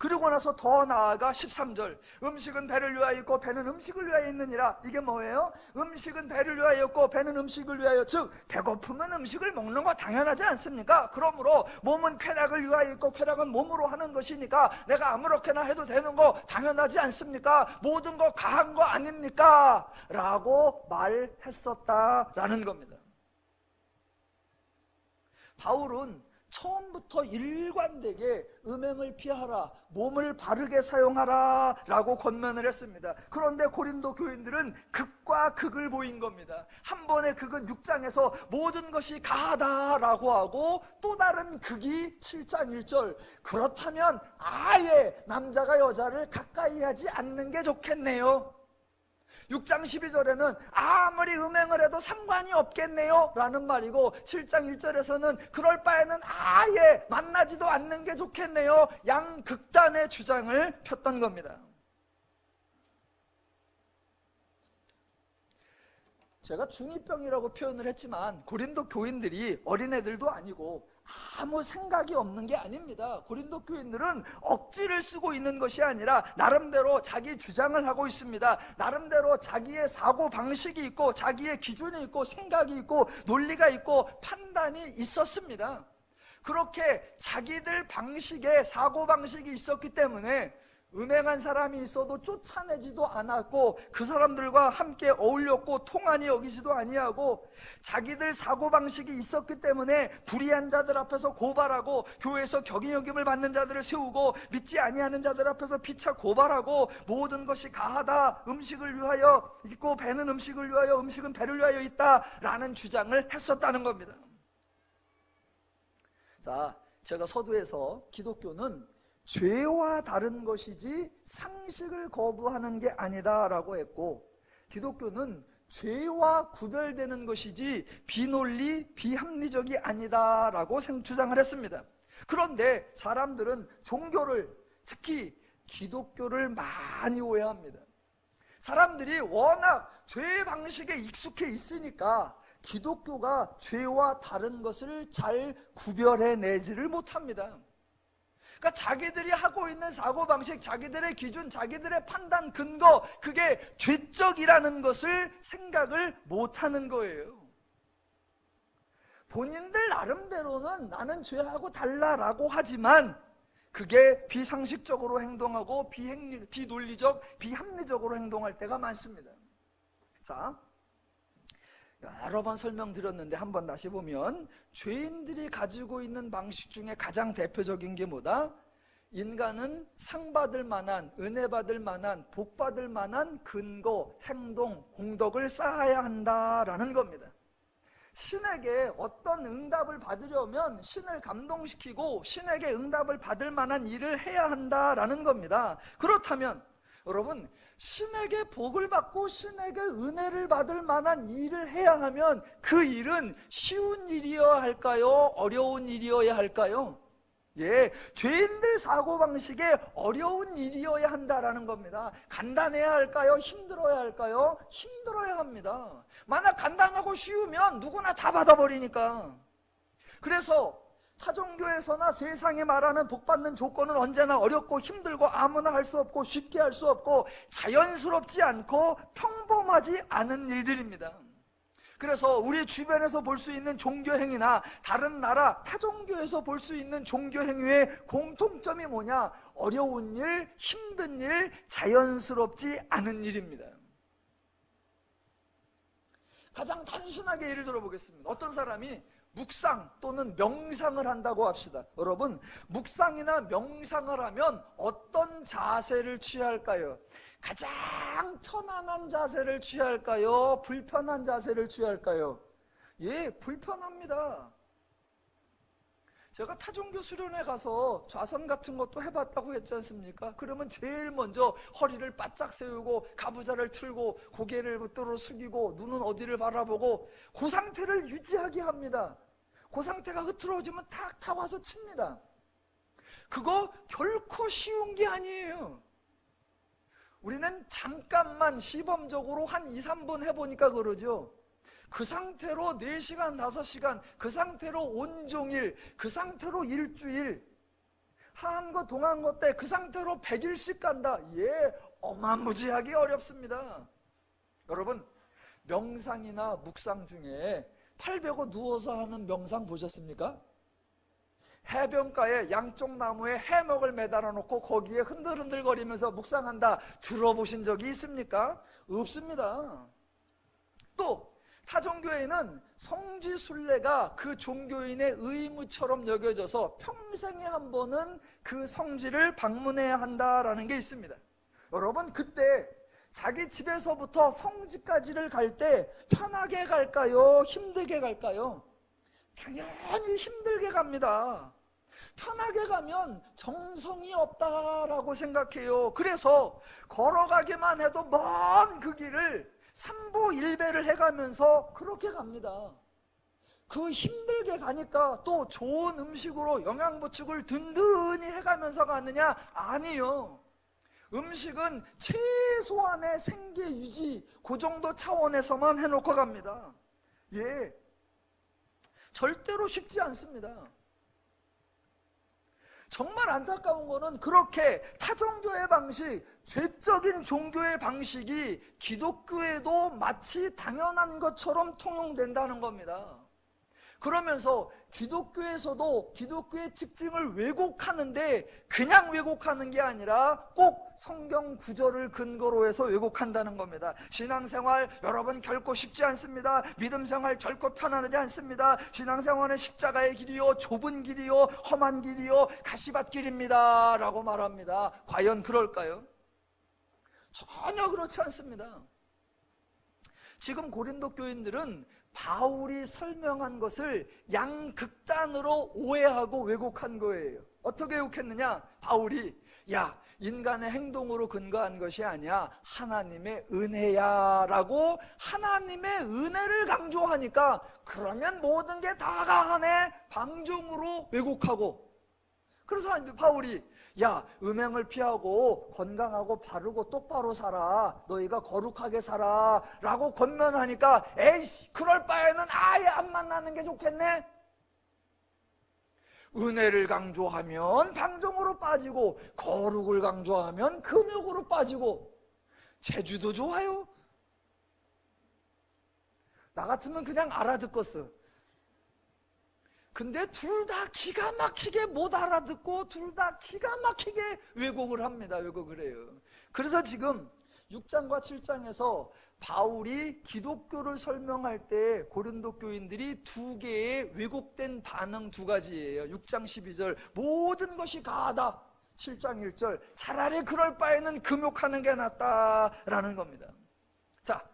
A: 그리고 나서 더 나아가 13절, 음식은 배를 위하여 있고 배는 음식을 위하여 있느니라. 이게 뭐예요? 음식은 배를 위하여 있고 배는 음식을 위하여, 즉 배고프면 음식을 먹는 거 당연하지 않습니까? 그러므로 몸은 쾌락을 위하여 있고 쾌락은 몸으로 하는 것이니까 내가 아무렇게나 해도 되는 거 당연하지 않습니까? 모든 거 가한 거 아닙니까? 라고 말했었다라는 겁니다. 바울은 처음부터 일관되게 음행을 피하라, 몸을 바르게 사용하라 라고 권면을 했습니다. 그런데 고린도 교인들은 극과 극을 보인 겁니다. 한 번의 극은 6장에서 모든 것이 가하다라고 하고, 또 다른 극이 7장 1절, 그렇다면 아예 남자가 여자를 가까이 하지 않는 게 좋겠네요. 6장 12절에는 아무리 음행을 해도 상관이 없겠네요 라는 말이고, 7장 1절에서는 그럴 바에는 아예 만나지도 않는 게 좋겠네요. 양극단의 주장을 폈던 겁니다. 제가 중2병이라고 표현을 했지만 고린도 교인들이 어린애들도 아니고 아무 생각이 없는 게 아닙니다. 고린도 교인들은 억지를 쓰고 있는 것이 아니라 나름대로 자기 주장을 하고 있습니다. 나름대로 자기의 사고 방식이 있고 자기의 기준이 있고 생각이 있고 논리가 있고 판단이 있었습니다. 그렇게 자기들 방식의 사고 방식이 있었기 때문에 음행한 사람이 있어도 쫓아내지도 않았고 그 사람들과 함께 어울렸고 통한이 여기지도 아니하고 자기들 사고방식이 있었기 때문에 불의한 자들 앞에서 고발하고 교회에서 경영임을 받는 자들을 세우고 믿지 아니하는 자들 앞에서 피차 고발하고 모든 것이 가하다, 음식을 위하여 있고 배는 음식을 위하여 음식은 배를 위하여 있다라는 주장을 했었다는 겁니다. 자, 제가 서두에서 기독교는 죄와 다른 것이지 상식을 거부하는 게 아니다라고 했고, 기독교는 죄와 구별되는 것이지 비논리, 비합리적이 아니다라고 주장을 했습니다. 그런데 사람들은 종교를, 특히 기독교를 많이 오해합니다. 사람들이 워낙 죄의 방식에 익숙해 있으니까 기독교가 죄와 다른 것을 잘 구별해내지를 못합니다. 그러니까 자기들이 하고 있는 사고방식, 자기들의 기준, 자기들의 판단 근거, 그게 죄적이라는 것을 생각을 못하는 거예요. 본인들 나름대로는 나는 죄하고 달라라고 하지만 그게 비상식적으로 행동하고 비논리적, 비합리적으로 행동할 때가 많습니다. 자, 여러 번 설명드렸는데 한번 다시 보면 죄인들이 가지고 있는 방식 중에 가장 대표적인 게 뭐다? 인간은 상 받을 만한, 은혜 받을 만한, 복 받을 만한 근거, 행동, 공덕을 쌓아야 한다라는 겁니다. 신에게 어떤 응답을 받으려면 신을 감동시키고 신에게 응답을 받을 만한 일을 해야 한다라는 겁니다. 그렇다면 여러분, 신에게 복을 받고 신에게 은혜를 받을 만한 일을 해야 하면 그 일은 쉬운 일이어야 할까요? 어려운 일이어야 할까요? 예, 죄인들 사고방식에 어려운 일이어야 한다라는 겁니다. 간단해야 할까요? 힘들어야 할까요? 힘들어야 합니다. 만약 간단하고 쉬우면 누구나 다 받아버리니까. 그래서 타종교에서나 세상에 말하는 복받는 조건은 언제나 어렵고 힘들고 아무나 할 수 없고 쉽게 할 수 없고 자연스럽지 않고 평범하지 않은 일들입니다. 그래서 우리 주변에서 볼 수 있는 종교행위나 다른 나라 타종교에서 볼 수 있는 종교행위의 공통점이 뭐냐? 어려운 일, 힘든 일, 자연스럽지 않은 일입니다. 가장 단순하게 예를 들어보겠습니다. 어떤 사람이 묵상 또는 명상을 한다고 합시다. 여러분, 묵상이나 명상을 하면 어떤 자세를 취할까요? 가장 편안한 자세를 취할까요? 불편한 자세를 취할까요? 예, 불편합니다. 제가 타종교 수련회 가서 좌선 같은 것도 해봤다고 했지 않습니까? 그러면 제일 먼저 허리를 바짝 세우고 가부좌를 틀고 고개를 끝으로 숙이고 눈은 어디를 바라보고 그 상태를 유지하게 합니다. 그 상태가 흐트러지면 탁 와서 칩니다. 그거 결코 쉬운 게 아니에요. 우리는 잠깐만 시범적으로 한 2, 3분 해보니까 그러죠. 그 상태로 4시간, 5시간, 그 상태로 온종일, 그 상태로 일주일, 한 것 동안 것 때 그 상태로 100일씩 간다. 예, 어마무지하게 어렵습니다. 여러분, 명상이나 묵상 중에 팔 베고 누워서 하는 명상 보셨습니까? 해변가에 양쪽 나무에 해먹을 매달아 놓고 거기에 흔들흔들거리면서 묵상한다. 들어보신 적이 있습니까? 없습니다. 또 타종교에는 성지순례가 그 종교인의 의무처럼 여겨져서 평생에 한 번은 그 성지를 방문해야 한다라는 게 있습니다. 여러분, 그때 자기 집에서부터 성지까지를 갈 때 편하게 갈까요? 힘들게 갈까요? 당연히 힘들게 갑니다. 편하게 가면 정성이 없다라고 생각해요. 그래서 걸어가기만 해도 먼 그 길을 3보 1배를 해가면서 그렇게 갑니다. 그 힘들게 가니까 또 좋은 음식으로 영양보충을 든든히 해가면서 가느냐? 아니요. 음식은 최소한의 생계 유지 그 정도 차원에서만 해놓고 갑니다. 예, 절대로 쉽지 않습니다. 정말 안타까운 거는 그렇게 타종교의 방식, 죄적인 종교의 방식이 기독교에도 마치 당연한 것처럼 통용된다는 겁니다. 그러면서 기독교에서도 기독교의 특징을 왜곡하는데 그냥 왜곡하는 게 아니라 꼭 성경 구절을 근거로 해서 왜곡한다는 겁니다. 신앙생활 여러분 결코 쉽지 않습니다. 믿음생활 결코 편안하지 않습니다. 신앙생활은 십자가의 길이요, 좁은 길이요, 험한 길이요, 가시밭길입니다 라고 말합니다. 과연 그럴까요? 전혀 그렇지 않습니다. 지금 고린도 교인들은 바울이 설명한 것을 양극단으로 오해하고 왜곡한 거예요. 어떻게 왜곡했느냐? 바울이 인간의 행동으로 근거한 것이 아니야, 하나님의 은혜야 라고 하나님의 은혜를 강조하니까 그러면 모든 게 다 가하네 방종으로 왜곡하고, 그래서 바울이 음행을 피하고 건강하고 바르고 똑바로 살아, 너희가 거룩하게 살아 라고 권면하니까 에이씨 그럴 바에는 아예 안 만나는 게 좋겠네. 은혜를 강조하면 방종으로 빠지고 거룩을 강조하면 금욕으로 빠지고, 제주도 좋아요? 나 같으면 그냥 알아듣겠어. 근데 둘 다 기가 막히게 못 알아듣고 둘 다 기가 막히게 왜곡을 합니다. 왜곡을 해요. 그래서 지금 6장과 7장에서 바울이 기독교를 설명할 때 고린도 교인들이 두 개의 왜곡된 반응 두 가지예요. 6장 12절 모든 것이 가하다, 7장 1절 차라리 그럴 바에는 금욕하는 게 낫다라는 겁니다. 자,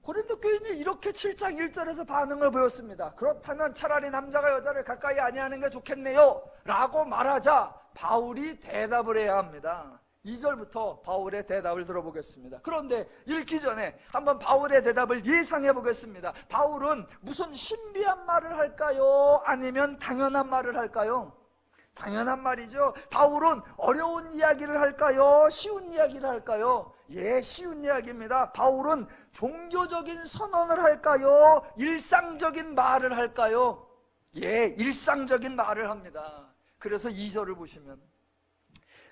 A: 고린도 교인이 이렇게 7장 1절에서 반응을 보였습니다. 그렇다면 차라리 남자가 여자를 가까이 아니하는 게 좋겠네요 라고 말하자 바울이 대답을 해야 합니다. 2절부터 바울의 대답을 들어보겠습니다. 그런데 읽기 전에 한번 바울의 대답을 예상해 보겠습니다. 바울은 무슨 신비한 말을 할까요? 아니면 당연한 말을 할까요? 당연한 말이죠. 바울은 어려운 이야기를 할까요? 쉬운 이야기를 할까요? 예, 쉬운 이야기입니다. 바울은 종교적인 선언을 할까요? 일상적인 말을 할까요? 예, 일상적인 말을 합니다. 그래서 2절을 보시면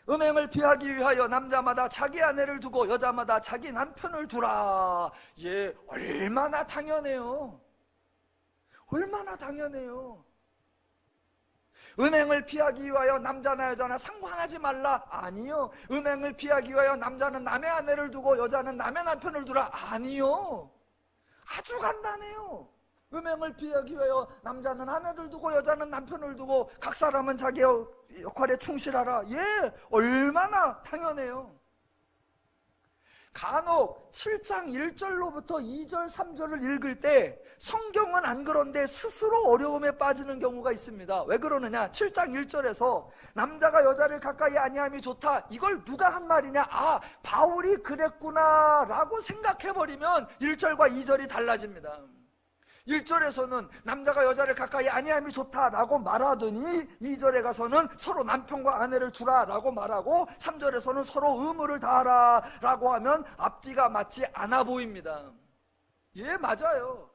A: 음행을 피하기 위하여 남자마다 자기 아내를 두고 여자마다 자기 남편을 두라. 예, 얼마나 당연해요. 얼마나 당연해요. 음행을 피하기 위하여 남자나 여자나 상관하지 말라. 아니요. 음행을 피하기 위하여 남자는 남의 아내를 두고 여자는 남의 남편을 두라. 아니요. 아주 간단해요. 음행을 피하기 위하여 남자는 아내를 두고 여자는 남편을 두고 각 사람은 자기 역할에 충실하라. 예, 얼마나 당연해요. 간혹 7장 1절로부터 2절 3절을 읽을 때 성경은 안 그런데 스스로 어려움에 빠지는 경우가 있습니다. 왜 그러느냐? 7장 1절에서 남자가 여자를 가까이 아니함이 좋다, 이걸 누가 한 말이냐? 아, 바울이 그랬구나 라고 생각해버리면 1절과 2절이 달라집니다. 1절에서는 남자가 여자를 가까이 아니함이 좋다라고 말하더니 2절에 가서는 서로 남편과 아내를 두라라고 말하고 3절에서는 서로 의무를 다하라라고 하면 앞뒤가 맞지 않아 보입니다. 예, 맞아요.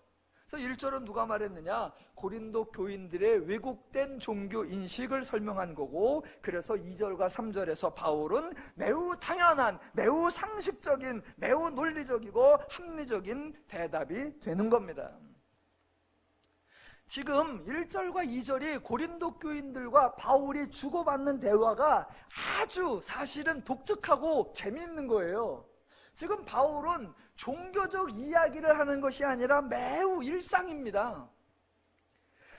A: 그래서 1절은 누가 말했느냐? 고린도 교인들의 왜곡된 종교 인식을 설명한 거고, 그래서 2절과 3절에서 바울은 매우 당연한, 매우 상식적인, 매우 논리적이고 합리적인 대답이 되는 겁니다. 지금 1절과 2절이 고린도 교인들과 바울이 주고받는 대화가 아주 사실은 독특하고 재미있는 거예요. 지금 바울은 종교적 이야기를 하는 것이 아니라 매우 일상입니다.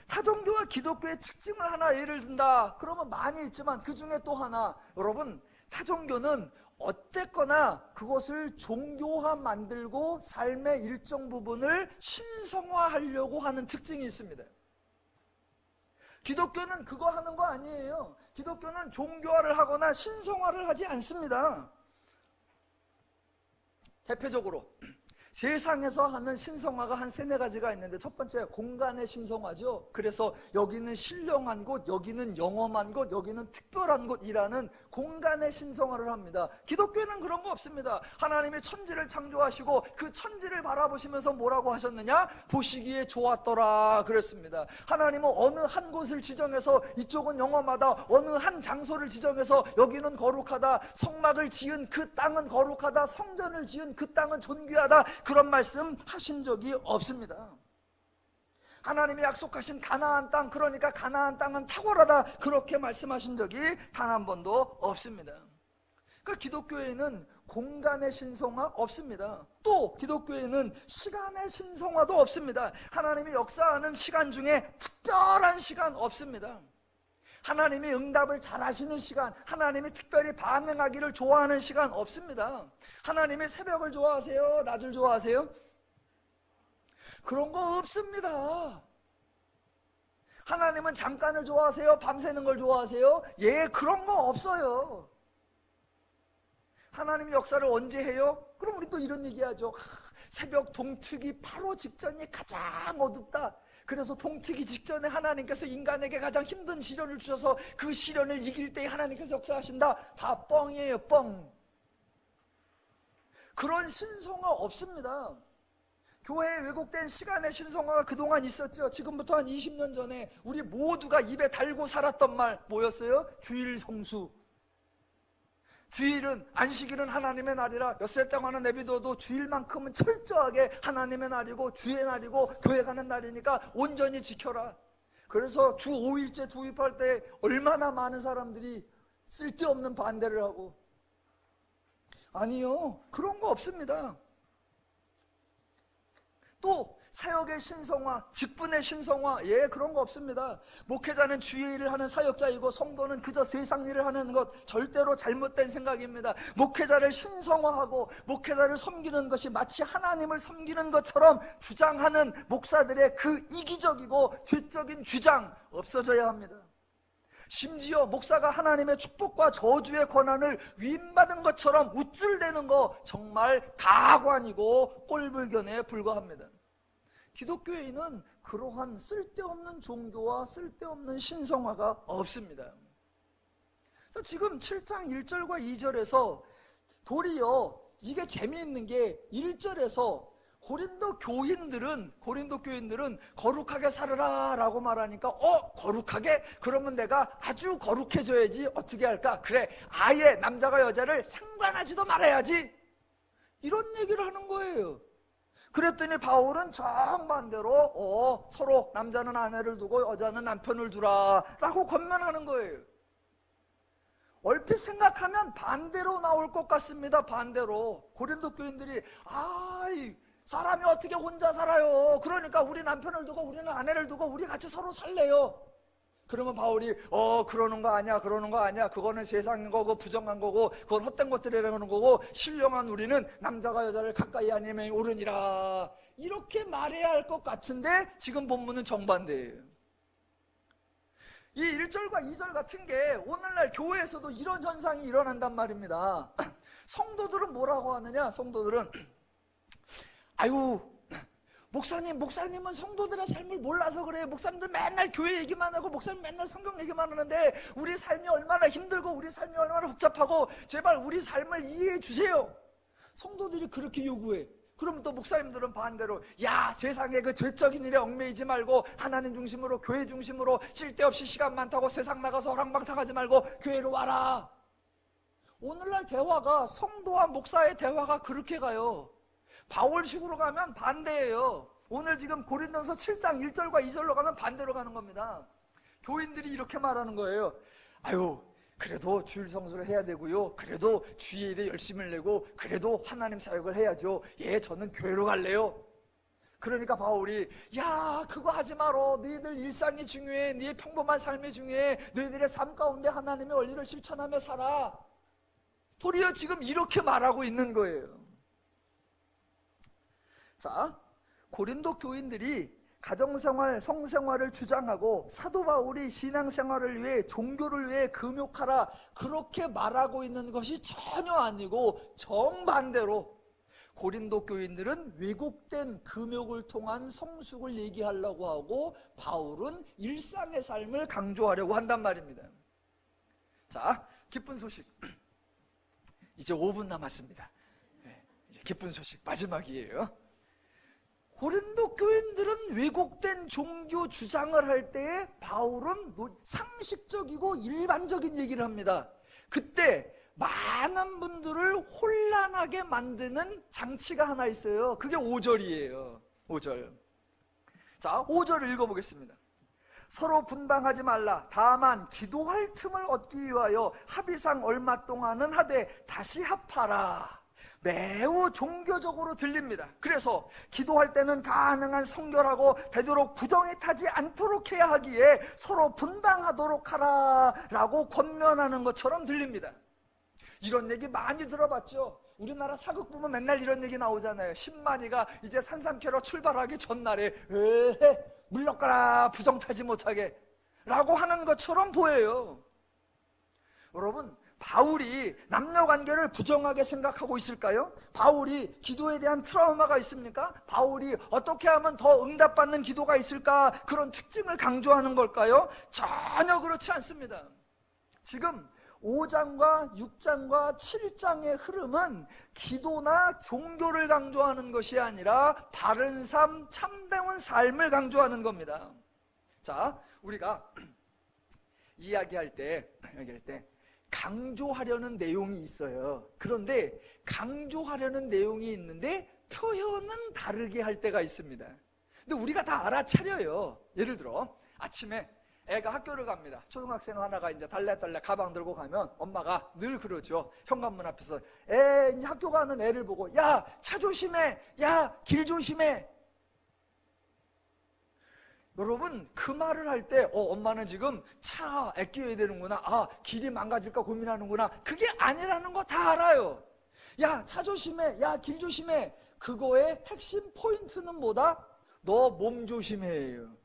A: 타종교와 기독교의 특징을 하나 예를 든다 그러면 많이 있지만 그 중에 또 하나, 여러분, 타종교는 어쨌거나 그것을 종교화 만들고 삶의 일정 부분을 신성화하려고 하는 특징이 있습니다. 기독교는 그거 하는 거 아니에요. 기독교는 종교화를 하거나 신성화를 하지 않습니다. 대표적으로 세상에서 하는 신성화가 한 세네 가지가 있는데, 첫 번째 공간의 신성화죠. 그래서 여기는 신령한 곳, 여기는 영험한 곳, 여기는 특별한 곳이라는 공간의 신성화를 합니다. 기독교에는 그런 거 없습니다. 하나님이 천지를 창조하시고 그 천지를 바라보시면서 뭐라고 하셨느냐? 보시기에 좋았더라 그랬습니다. 하나님은 어느 한 곳을 지정해서 이쪽은 영험하다, 어느 한 장소를 지정해서 여기는 거룩하다, 성막을 지은 그 땅은 거룩하다, 성전을 지은 그 땅은 존귀하다, 그런 말씀 하신 적이 없습니다. 하나님이 약속하신 가나안 땅, 그러니까 가나안 땅은 탁월하다, 그렇게 말씀하신 적이 단 한 번도 없습니다. 그러니까 기독교에는 공간의 신성화 없습니다. 또 기독교에는 시간의 신성화도 없습니다. 하나님이 역사하는 시간 중에 특별한 시간 없습니다. 하나님이 응답을 잘 하시는 시간, 하나님이 특별히 반응하기를 좋아하는 시간 없습니다. 하나님이 새벽을 좋아하세요? 낮을 좋아하세요? 그런 거 없습니다. 하나님은 잠깐을 좋아하세요? 밤새는 걸 좋아하세요? 예, 그런 거 없어요. 하나님이 역사를 언제 해요? 그럼 우리 또 이런 얘기하죠. 새벽 동트기 바로 직전이 가장 어둡다. 그래서 동트기 직전에 하나님께서 인간에게 가장 힘든 시련을 주셔서 그 시련을 이길 때 하나님께서 역사하신다. 다 뻥이에요, 뻥. 그런 신성화 없습니다. 교회에 왜곡된 시간의 신성화가 그동안 있었죠. 지금부터 한 20년 전에 우리 모두가 입에 달고 살았던 말 뭐였어요? 주일 성수. 주일은, 안식일은 하나님의 날이라 엿새 동안은 내비둬도 주일만큼은 철저하게 하나님의 날이고 주의 날이고 교회 가는 날이니까 온전히 지켜라. 그래서 주 5일째 도입할 때 얼마나 많은 사람들이 쓸데없는 반대를 하고. 아니요, 그런 거 없습니다. 또 사역의 신성화, 직분의 신성화, 예, 그런 거 없습니다. 목회자는 주의 일을 하는 사역자이고 성도는 그저 세상 일을 하는 것, 절대로 잘못된 생각입니다. 목회자를 신성화하고 목회자를 섬기는 것이 마치 하나님을 섬기는 것처럼 주장하는 목사들의 그 이기적이고 죄적인 주장 없어져야 합니다. 심지어 목사가 하나님의 축복과 저주의 권한을 위임받은 것처럼 우쭐대는 거 정말 가관이고 꼴불견에 불과합니다. 기독교에는 그러한 쓸데없는 종교와 쓸데없는 신성화가 없습니다. 지금 7장 1절과 2절에서 도리어 이게 재미있는 게 1절에서 고린도 교인들은 거룩하게 살아라 라고 말하니까 거룩하게? 그러면 내가 아주 거룩해져야지. 어떻게 할까? 그래, 아예 남자가 여자를 상관하지도 말아야지. 이런 얘기를 하는 거예요. 그랬더니 바울은 정반대로 서로 남자는 아내를 두고 여자는 남편을 두라 라고 권면하는 거예요. 얼핏 생각하면 반대로 나올 것 같습니다. 반대로. 고린도 교인들이 사람이 어떻게 혼자 살아요? 그러니까 우리 남편을 두고 우리는 아내를 두고 우리 같이 서로 살래요. 그러면 바울이 그러는 거 아니야, 그러는 거 아니야. 그거는 세상 거고 부정한 거고 그건 헛된 것들이라는 거고 신령한 우리는 남자가 여자를 가까이 하니면 옳으니라. 이렇게 말해야 할 것 같은데 지금 본문은 정반대예요. 이 1절과 2절 같은 게 오늘날 교회에서도 이런 현상이 일어난단 말입니다. 성도들은 뭐라고 하느냐? 성도들은 목사님은 성도들의 삶을 몰라서 그래요. 목사님들 맨날 교회 얘기만 하고 목사님 맨날 성경 얘기만 하는데 우리 삶이 얼마나 힘들고 우리 삶이 얼마나 복잡하고 제발 우리 삶을 이해해 주세요. 성도들이 그렇게 요구해. 그러면 또 목사님들은 반대로 세상에 그 죄적인 일에 얽매이지 말고 하나님 중심으로 교회 중심으로 쓸데없이 시간 많다고 세상 나가서 허랑방탕하지 말고 교회로 와라. 오늘날 대화가 성도와 목사의 대화가 그렇게 가요. 바울식으로 가면 반대예요. 오늘 지금 고린도서 7장 1절과 2절로 가면 반대로 가는 겁니다. 교인들이 이렇게 말하는 거예요. 그래도 주일 성수를 해야 되고요. 그래도 주일에 열심을 내고 그래도 하나님 사역을 해야죠. 예, 저는 교회로 갈래요. 그러니까 바울이 그거 하지 마라. 너희들 일상이 중요해. 너희 평범한 삶이 중요해. 너희들의 삶 가운데 하나님의 원리를 실천하며 살아. 도리어 지금 이렇게 말하고 있는 거예요. 자, 고린도 교인들이 가정생활, 성생활을 주장하고 사도 바울이 신앙생활을 위해 종교를 위해 금욕하라 그렇게 말하고 있는 것이 전혀 아니고 정반대로 고린도 교인들은 왜곡된 금욕을 통한 성숙을 얘기하려고 하고 바울은 일상의 삶을 강조하려고 한단 말입니다. 자, 기쁜 소식. 이제 5분 남았습니다. 이제 기쁜 소식 마지막이에요. 고린도 교인들은 왜곡된 종교 주장을 할 때에 바울은 상식적이고 일반적인 얘기를 합니다. 그때 많은 분들을 혼란하게 만드는 장치가 하나 있어요. 그게 5절이에요. 5절. 자, 5절 읽어보겠습니다. 서로 분방하지 말라. 다만 기도할 틈을 얻기 위하여 합의상 얼마 동안은 하되 다시 합하라. 매우 종교적으로 들립니다. 그래서 기도할 때는 가능한 성결하고 되도록 부정이 타지 않도록 해야 하기에 서로 분방하도록 하라 라고 권면하는 것처럼 들립니다. 이런 얘기 많이 들어봤죠. 우리나라 사극 보면 맨날 이런 얘기 나오잖아요. 신만이가 이제 산삼캐러 출발하기 전날에 에헤 물러가라 부정 타지 못하게 라고 하는 것처럼 보여요. 여러분, 바울이 남녀관계를 부정하게 생각하고 있을까요? 바울이 기도에 대한 트라우마가 있습니까? 바울이 어떻게 하면 더 응답받는 기도가 있을까? 그런 특징을 강조하는 걸까요? 전혀 그렇지 않습니다. 지금 5장과 6장과 7장의 흐름은 기도나 종교를 강조하는 것이 아니라 바른 삶, 참다운 삶을 강조하는 겁니다. 자, 우리가 이야기할 때 강조하려는 내용이 있어요. 그런데 강조하려는 내용이 있는데 표현은 다르게 할 때가 있습니다. 근데 우리가 다 알아차려요. 예를 들어 아침에 애가 학교를 갑니다. 초등학생 하나가 이제 달래달래 가방 들고 가면 엄마가 늘 그러죠. 현관문 앞에서 이제 학교 가는 애를 보고 야, 차 조심해. 야, 길 조심해. 여러분, 그 말을 할 때 엄마는 지금 차 아껴야 되는구나. 아, 길이 망가질까 고민하는구나. 그게 아니라는 거 다 알아요. 야, 차 조심해. 야, 길 조심해. 그거의 핵심 포인트는 뭐다? 너 몸 조심해요.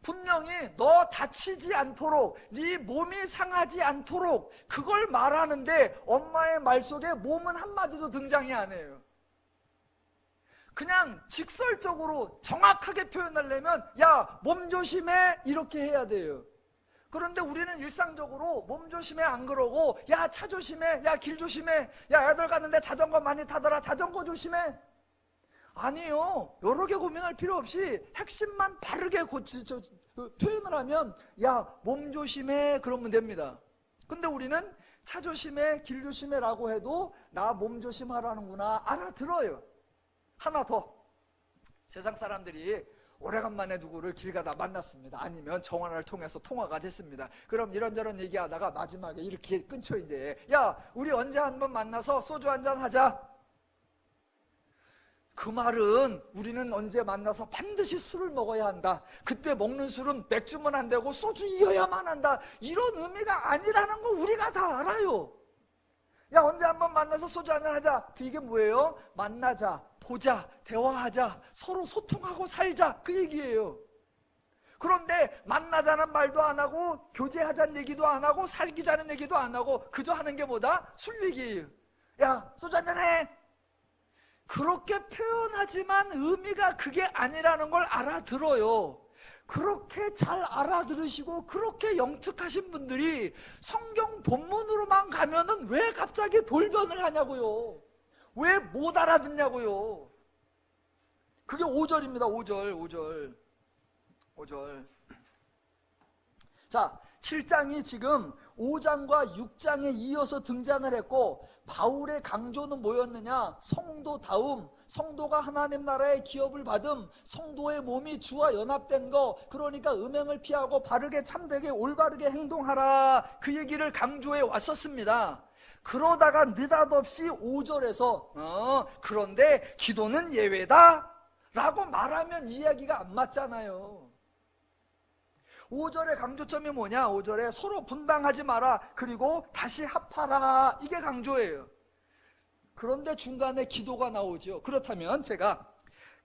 A: 분명히 너 다치지 않도록, 네 몸이 상하지 않도록 그걸 말하는데 엄마의 말 속에 몸은 한마디도 등장이 안 해요. 그냥 직설적으로 정확하게 표현하려면 야, 몸 조심해 이렇게 해야 돼요. 그런데 우리는 일상적으로 몸 조심해 안 그러고 야, 차 조심해, 야, 길 조심해, 야, 애들 가는데 자전거 많이 타더라, 자전거 조심해. 아니요. 여러 개 고민할 필요 없이 핵심만 바르게 표현을 하면 야, 몸 조심해 그러면 됩니다. 근데 우리는 차 조심해, 길 조심해 라고 해도 나 몸 조심하라는구나 알아들어요. 하나 더, 세상 사람들이 오래간만에 누구를 길 가다 만났습니다. 아니면 전화를 통해서 통화가 됐습니다. 그럼 이런저런 얘기하다가 마지막에 이렇게 끊죠. 이제 야, 우리 언제 한번 만나서 소주 한잔 하자. 그 말은 우리는 언제 만나서 반드시 술을 먹어야 한다. 그때 먹는 술은 맥주면 안 되고 소주이어야만 한다. 이런 의미가 아니라는 거 우리가 다 알아요. 야, 언제 한번 만나서 소주 한잔 하자. 이게 뭐예요? 만나자, 보자, 대화하자, 서로 소통하고 살자, 그 얘기예요. 그런데 만나자는 말도 안 하고 교제하자는 얘기도 안 하고 사귀자는 얘기도 안 하고 그저 하는 게 뭐다? 술 얘기예요. 야, 소주 한잔 해. 그렇게 표현하지만 의미가 그게 아니라는 걸 알아들어요. 그렇게 잘 알아들으시고 그렇게 영특하신 분들이 성경 본문으로만 가면은 왜 갑자기 돌변을 하냐고요. 왜 못 알아듣냐고요. 그게 5절입니다. 5절. 자, 7장이 지금 5장과 6장에 이어서 등장을 했고 바울의 강조는 뭐였느냐? 성도다움, 성도가 하나님 나라의 기업을 받음, 성도의 몸이 주와 연합된 거, 그러니까 음행을 피하고 바르게 참되게 올바르게 행동하라, 그 얘기를 강조해 왔었습니다. 그러다가 느닷없이 5절에서 그런데 기도는 예외다 라고 말하면 이야기가 안 맞잖아요. 5절의 강조점이 뭐냐? 5절에 서로 분방하지 마라, 그리고 다시 합하라, 이게 강조예요. 그런데 중간에 기도가 나오죠. 그렇다면 제가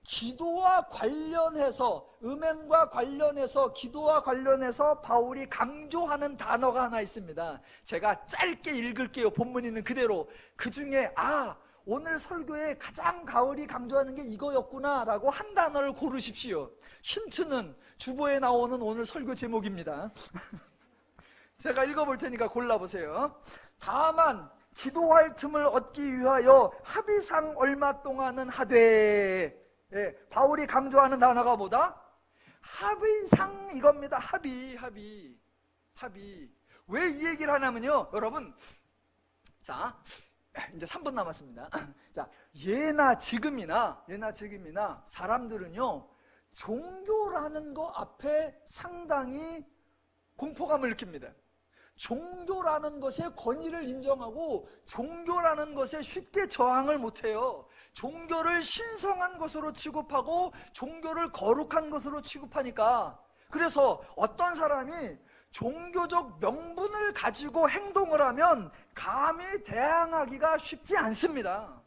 A: 기도와 관련해서, 음행과 관련해서, 기도와 관련해서 바울이 강조하는 단어가 하나 있습니다. 제가 짧게 읽을게요. 본문 있는 그대로. 그 중에 오늘 설교에 가장 가을이 강조하는 게 이거였구나 라고 한 단어를 고르십시오. 힌트는 주보에 나오는 오늘 설교 제목입니다. 제가 읽어볼 테니까 골라보세요. 다만 기도할 틈을 얻기 위하여 합의상 얼마 동안은 하되. 바울이 강조하는 단어가 뭐다? 합의상 이겁니다. 합의. 왜 이 얘기를 하냐면요, 여러분, 자 이제 3분 남았습니다. 자, 예나 지금이나 사람들은요, 종교라는 거 앞에 상당히 공포감을 느낍니다. 종교라는 것의 권위를 인정하고 종교라는 것에 쉽게 저항을 못해요. 종교를 신성한 것으로 취급하고 종교를 거룩한 것으로 취급하니까. 그래서 어떤 사람이 종교적 명분을 가지고 행동을 하면 감히 대항하기가 쉽지 않습니다.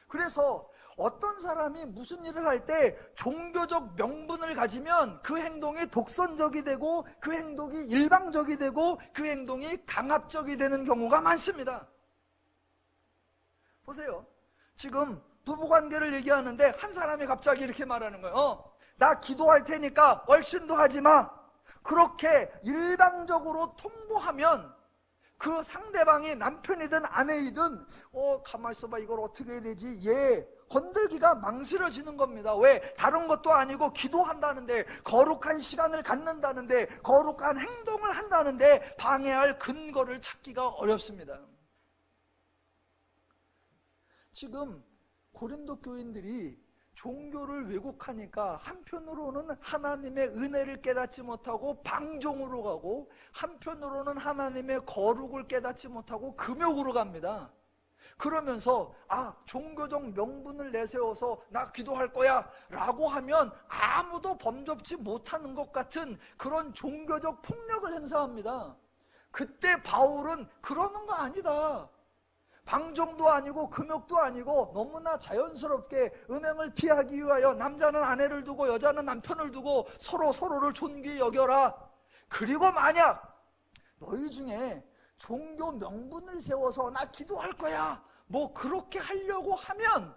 A: 그래서 어떤 사람이 무슨 일을 할 때 종교적 명분을 가지면 그 행동이 독선적이 되고 그 행동이 일방적이 되고 그 행동이 강압적이 되는 경우가 많습니다. 보세요. 지금 부부관계를 얘기하는데 한 사람이 갑자기 이렇게 말하는 거예요. 나 기도할 테니까 얼씬도 하지 마. 그렇게 일방적으로 통보하면 그 상대방이 남편이든 아내이든 가만히 있어봐, 이걸 어떻게 해야 되지? 얘 건들기가 망설여지는 겁니다. 왜? 다른 것도 아니고 기도한다는데, 거룩한 시간을 갖는다는데, 거룩한 행동을 한다는데 방해할 근거를 찾기가 어렵습니다. 지금 고린도 교인들이 종교를 왜곡하니까 한편으로는 하나님의 은혜를 깨닫지 못하고 방종으로 가고, 한편으로는 하나님의 거룩을 깨닫지 못하고 금욕으로 갑니다. 그러면서 종교적 명분을 내세워서 나 기도할 거야 라고 하면 아무도 범접지 못하는 것 같은 그런 종교적 폭력을 행사합니다. 그때 바울은 그러는 거 아니다. 방종도 아니고 금욕도 아니고 너무나 자연스럽게 음행을 피하기 위하여 남자는 아내를 두고 여자는 남편을 두고 서로를 존귀히 여겨라. 그리고 만약 너희 중에 종교 명분을 세워서 나 기도할 거야 뭐 그렇게 하려고 하면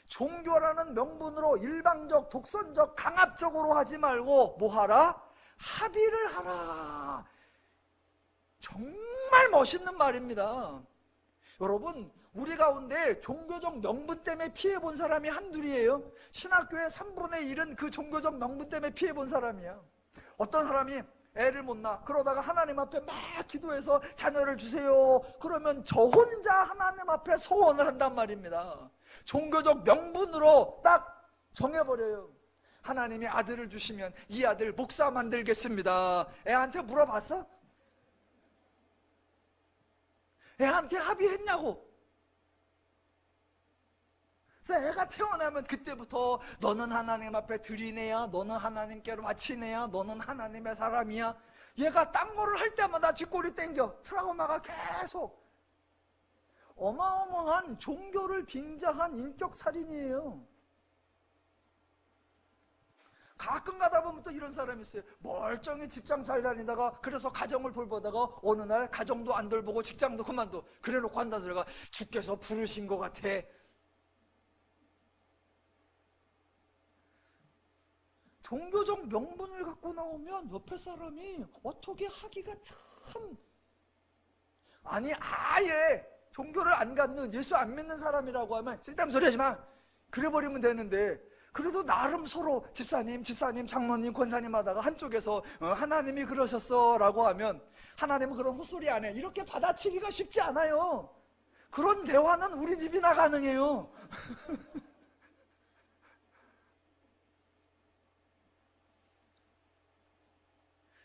A: 종교라는 명분으로 일방적, 독선적, 강압적으로 하지 말고 뭐 하라? 합의를 하라. 정말 멋있는 말입니다. 여러분, 우리 가운데 종교적 명분 때문에 피해본 사람이 한둘이에요. 신학교의 3분의 1은 그 종교적 명분 때문에 피해본 사람이야. 어떤 사람이 애를 못 낳아. 그러다가 하나님 앞에 막 기도해서 자녀를 주세요. 그러면 저 혼자 하나님 앞에 소원을 한단 말입니다. 종교적 명분으로 딱 정해버려요. 하나님이 아들을 주시면 이 아들 목사 만들겠습니다. 애한테 물어봤어? 애한테 합의했냐고. 그래서 애가 태어나면 그때부터 너는 하나님 앞에 드리네야, 너는 하나님께로 바치네야, 너는 하나님의 사람이야. 얘가 딴 거를 할 때마다 뒷골이 땡겨. 트라우마가 계속. 어마어마한 종교를 빙자한 인격살인이에요. 가끔 가다 보면 또 이런 사람이 있어요. 멀쩡히 직장 잘 다니다가 그래서 가정을 돌보다가 어느 날 가정도 안 돌보고 직장도 그만둬. 그래놓고 한다 소리가 주께서 부르신 것 같아. 종교적 명분을 갖고 나오면 옆에 사람이 어떻게 하기가 참, 아니 아예 종교를 안 갖는, 예수 안 믿는 사람이라고 하면 쓸데없는 소리 하지 마. 그래버리면 되는데, 그래도 나름 서로 집사님, 장로님, 권사님 하다가 한쪽에서 하나님이 그러셨어 라고 하면 하나님은 그런 헛소리 안 해. 이렇게 받아치기가 쉽지 않아요. 그런 대화는 우리 집이나 가능해요.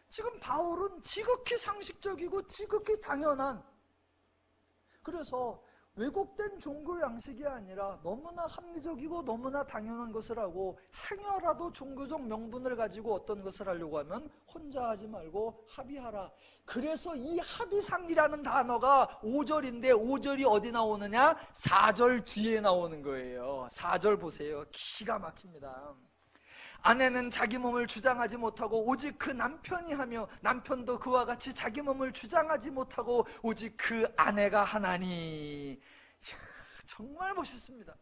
A: 지금 바울은 지극히 상식적이고 지극히 당연한, 그래서 왜곡된 종교 양식이 아니라 너무나 합리적이고 너무나 당연한 것을 하고, 행여라도 종교적 명분을 가지고 어떤 것을 하려고 하면 혼자 하지 말고 합의하라. 그래서 이 합의상이라는 단어가 5절인데 5절이 어디 나오느냐? 4절 뒤에 나오는 거예요. 4절 보세요. 기가 막힙니다. 아내는 자기 몸을 주장하지 못하고 오직 그 남편이 하며, 남편도 그와 같이 자기 몸을 주장하지 못하고 오직 그 아내가 하나니. 정말 멋있습니다.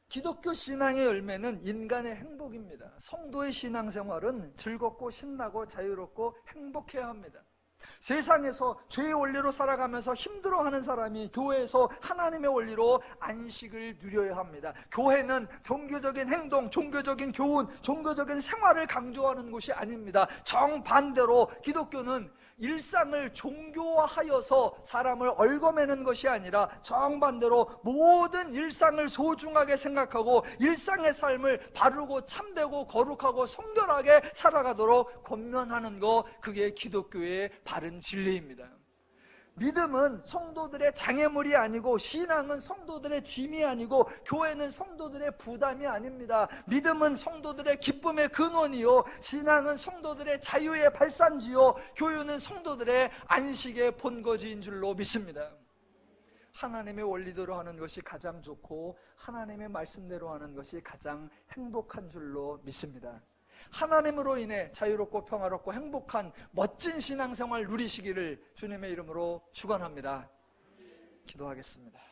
A: 기독교 신앙의 열매는 인간의 행복입니다. 성도의 신앙생활은 즐겁고 신나고 자유롭고 행복해야 합니다. 세상에서 죄의 원리로 살아가면서 힘들어하는 사람이 교회에서 하나님의 원리로 안식을 누려야 합니다. 교회는 종교적인 행동, 종교적인 교훈, 종교적인 생활을 강조하는 곳이 아닙니다. 정반대로 기독교는 일상을 종교화하여서 사람을 얽어매는 것이 아니라 정반대로 모든 일상을 소중하게 생각하고 일상의 삶을 바르고 참되고 거룩하고 성결하게 살아가도록 권면하는 것, 그게 기독교의 바른 진리입니다. 믿음은 성도들의 장애물이 아니고, 신앙은 성도들의 짐이 아니고, 교회는 성도들의 부담이 아닙니다. 믿음은 성도들의 기쁨의 근원이요, 신앙은 성도들의 자유의 발산지요, 교회는 성도들의 안식의 본거지인 줄로 믿습니다. 하나님의 원리대로 하는 것이 가장 좋고 하나님의 말씀대로 하는 것이 가장 행복한 줄로 믿습니다. 하나님으로 인해 자유롭고 평화롭고 행복한 멋진 신앙생활 누리시기를 주님의 이름으로 축원합니다. 기도하겠습니다.